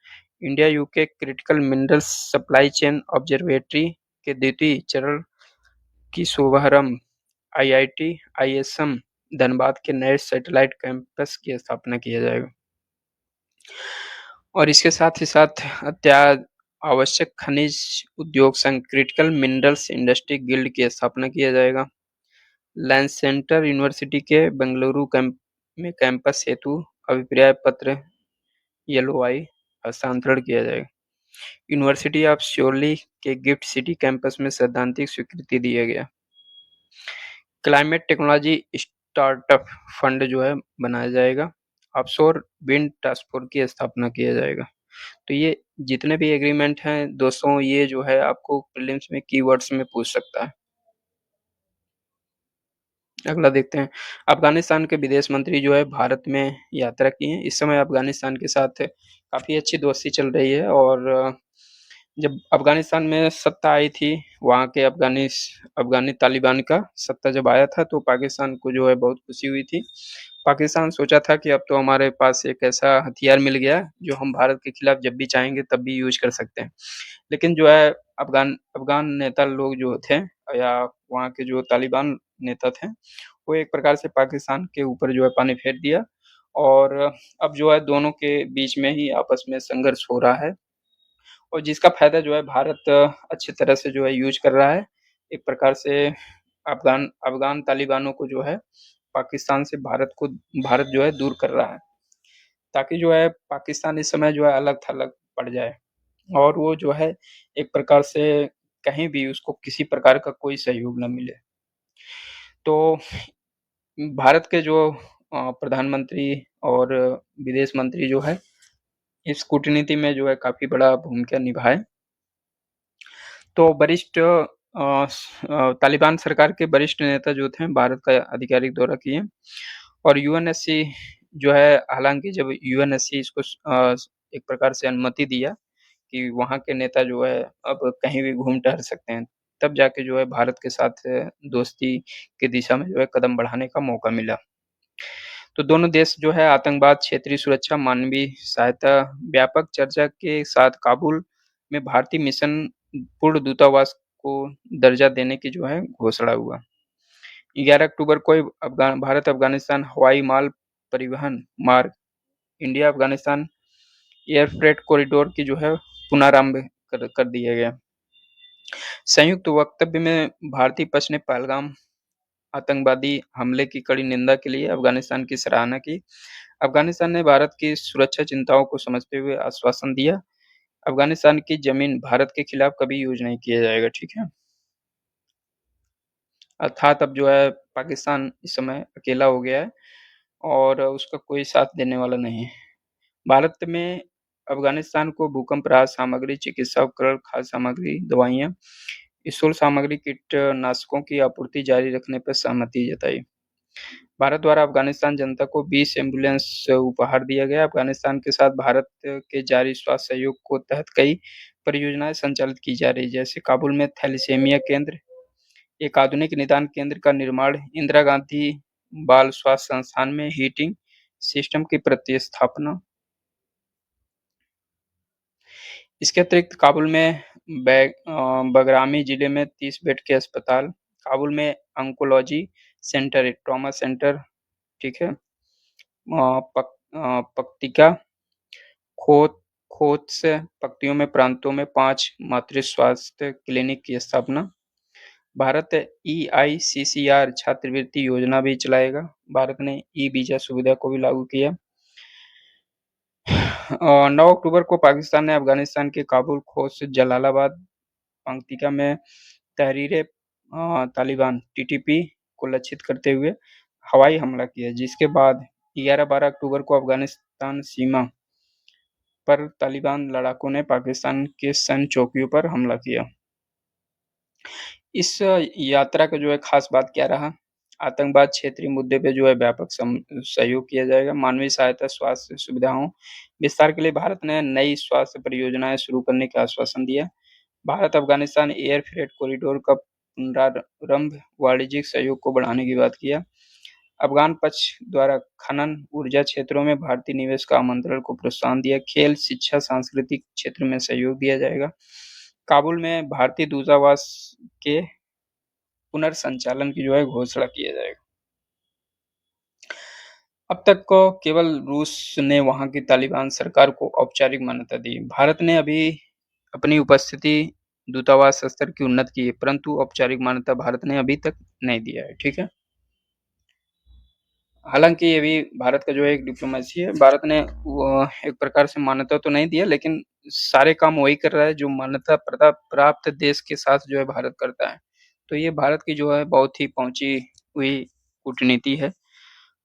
India UK critical minerals supply chain observatory के द्वितीय चरण की शुभारंभ आईआईटी आईएसएम धनबाद के नए सैटेलाइट कैंपस की स्थापना किया जाएगा। और इसके साथ ही साथ आवश्यक खनिज उद्योग संघ क्रिटिकल मिनरल्स इंडस्ट्री गिल्ड की स्थापना किया जाएगा। लैंसेंटर यूनिवर्सिटी के बेंगलुरु में कैंपस हेतु अभिप्राय पत्र एलओआई हस्तांतरण किया जाएगा। यूनिवर्सिटी ऑफ श्योरली के गिफ्ट सिटी कैंपस में सैद्धांतिक स्वीकृति दिया गया। क्लाइमेट टेक्नोलॉजी स्टार्टअप फंड जो है बनाया जाएगा। ऑफशोर विंड टास्क फोर्स की स्थापना किया जाएगा। तो ये जितने भी एग्रीमेंट हैं दोस्तों, ये जो है आपको प्रीलिम्स में कीवर्ड्स में पूछ सकता है। अगला देखते हैं, अफ़गानिस्तान के विदेश मंत्री जो है भारत में यात्रा की हैं। इस समय अफ़गानिस्तान के साथ काफ़ी अच्छी दोस्ती चल रही है और जब अफ़गानिस्तान में सत्ता आई थी, वहाँ के अफ़गानी तालिबान का सत्ता जब आया था तो पाकिस्तान को जो है बहुत खुशी हुई थी। पाकिस्तान सोचा था कि अब तो हमारे पास एक ऐसा हथियार मिल गया है, जो हम भारत के खिलाफ जब भी चाहेंगे तब भी यूज़ कर सकते हैं। लेकिन जो है अफ़गान नेता लोग जो थे या वहाँ के जो तालिबान नेता थे, वो एक प्रकार से पाकिस्तान के ऊपर जो है पानी फेर दिया और अब जो है दोनों के बीच में ही आपस में संघर्ष हो रहा है और जिसका फ़ायदा जो है भारत अच्छी तरह से जो है यूज़ कर रहा है। एक प्रकार से अफ़गान अफ़गान तालिबानों को जो है पाकिस्तान से भारत जो है दूर कर रहा है, ताकि जो है पाकिस्तान इस समय जो है अलग-थलग पड़ जाए और वो जो है एक प्रकार से कहीं भी उसको किसी प्रकार का कोई सहयोग ना मिले। तो भारत के जो प्रधानमंत्री और विदेश मंत्री जो है, इस कूटनीति में जो है काफ़ी बड़ा भूमिका निभाए। तो तालिबान सरकार के वरिष्ठ नेता जो थे भारत का आधिकारिक दौरा किए और यूएनएससी जो है हालाँकि जब यूएनएससी इसको एक प्रकार से अनुमति दिया कि वहाँ के नेता जो है अब कहीं भी घूम टहल सकते हैं, तब जाके जो है भारत के साथ दोस्ती की दिशा में जो है कदम बढ़ाने का मौका मिला। तो दोनों देश जो है आतंकवाद, क्षेत्रीय सुरक्षा, मानवीय सहायता, व्यापक चर्चा के साथ काबुल में भारतीय मिशन पूर्ण दूतावास को दर्जा देने की जो है घोषणा हुआ। 11 अक्टूबर को भारत-अफ़गानिस्तान हवाई माल परिवहन मार्ग इंडिया-अफ़गानिस्तान एयर फ्रेट कॉरिडोर की जो है पुनरारंभ कर कर दिया गया। संयुक्त वक्तव्य में भारतीय पक्ष ने पहलगाम आतंकवादी हमले की कड़ी निंदा के लिए अफ़गानिस्तान की सराहना की। अफ़गानिस्तान ने भारत की सुरक्षा चिंताओं को समझते हुए आश्वासन दिया, अफ़गानिस्तान की ज़मीन भारत के खिलाफ कभी यूज़ नहीं किया जाएगा, ठीक है? अर्थात अब जो है पाकिस्तान इस समय अकेला हो गया है और उसका कोई साथ देने वाला नहीं है। भारत में अफ़गानिस्तान को भूकंप राहत सामग्री, चिकित्सा उपकरण, खाद्य सामग्री, दवाइयाँ, स्कूल सामग्री, कीटनाशकों की आपूर्ति जारी रखने पर सहमति जताई। भारत द्वारा अफ़गानिस्तान जनता को 20 एम्बुलेंस उपहार दिया गया। अफ़गानिस्तान के साथ भारत के जारी स्वास्थ्य सहयोग को तहत कई परियोजनाएँ संचालित की जा रही हैं, जैसे काबुल में थैलेसीमिया केंद्र, एक आधुनिक निदान केंद्र का निर्माण, इंदिरा गांधी बाल स्वास्थ्य संस्थान में हीटिंग सिस्टम की प्रतिस्थापना। इसके अतिरिक्त काबुल में बगरामी जिले में 30 बेड के अस्पताल, काबुल में ऑन्कोलॉजी सेंटर, एक ट्रॉमा सेंटर, ठीक है? पक्तिका, खोत खोत्स पक्तियों में प्रांतों में 5 मातृ स्वास्थ्य क्लिनिक की स्थापना। भारत ईआईसीसीआर छात्रवृत्ति योजना भी चलाएगा। भारत ने ई-वीज़ा सुविधा को भी लागू किया। 9 अक्टूबर को पाकिस्तान ने अफ़गानिस्तान के काबुल, खोस्त, जलालाबाद, पक्तिका में तालिबान टीटीपी को लक्षित करते हुए हवाई हमला किया, जिसके बाद 11-12 अक्टूबर को अफ़गानिस्तान सीमा पर तालिबान लड़ाकों ने पाकिस्तान के सैन्य चौकियों पर हमला किया। इस यात्रा का जो है खास बात क्या रहा? आतंकवाद क्षेत्रीय मुद्दे पे जो है व्यापक सहयोग किया जाएगा। मानवीय सहायता, स्वास्थ्य सुविधाओं विस्तार के लिए भारत ने नई स्वास्थ्य परियोजनाएँ शुरू करने का आश्वासन दिया। Bharat Afghanistan air freight corridor का पुनरारंभ, वाणिज्यिक सहयोग को बढ़ाने की बात किया। अफ़गान पक्ष द्वारा खनन, ऊर्जा क्षेत्रों में भारतीय निवेश का आमंत्रण को प्रोत्साहन दिया। खेल, शिक्षा, सांस्कृतिक क्षेत्र में सहयोग दिया जाएगा। काबुल में भारतीय दूतावास के पुनर्संचालन की जो है घोषणा किया जाएगा। अब तक को केवल रूस ने वहाँ की तालिबान सरकार को औपचारिक मान्यता दी। भारत ने अभी अपनी उपस्थिति दूतावास स्तर की उन्नत की है, परंतु औपचारिक मान्यता भारत ने अभी तक नहीं दिया है, ठीक है? हालाँकि ये भी भारत का जो है एक डिप्लोमेसी है। भारत ने वो एक प्रकार से मान्यता तो नहीं दिया, लेकिन सारे काम वही कर रहा है जो मान्यता प्राप्त देश के साथ जो है भारत करता है। तो ये भारत की जो है बहुत ही पहुँची हुई कूटनीति है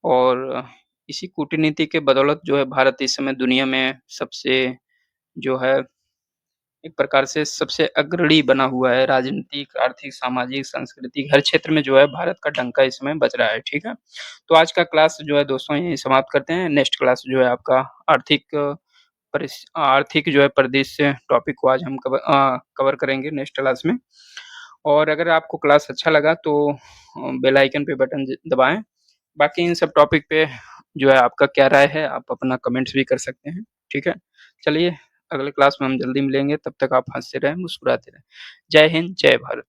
और इसी कूटनीति के बदौलत जो है भारत इस समय दुनिया में सबसे जो है एक प्रकार से सबसे अग्रणी बना हुआ है, राजनीतिक, आर्थिक, सामाजिक, सांस्कृतिक हर क्षेत्र में जो है भारत का डंका इसमें बज रहा है, ठीक है? तो आज का क्लास जो है दोस्तों यहीं समाप्त करते हैं, नेक्स्ट क्लास जो है आपका आर्थिक आर्थिक जो है परिदृश्य टॉपिक को आज हम कवर करेंगे नेक्स्ट क्लास में। और अगर आपको क्लास अच्छा लगा तो बेल आइकन पे बटन दबाएँ। बाकी इन सब टॉपिक पे जो है आपका क्या राय है, आप अपना कमेंट्स भी कर सकते हैं, ठीक है? चलिए अगले क्लास में हम जल्दी मिलेंगे, तब तक आप हँसते रहें, मुस्कुराते रहें। जय हिंद, जय भारत।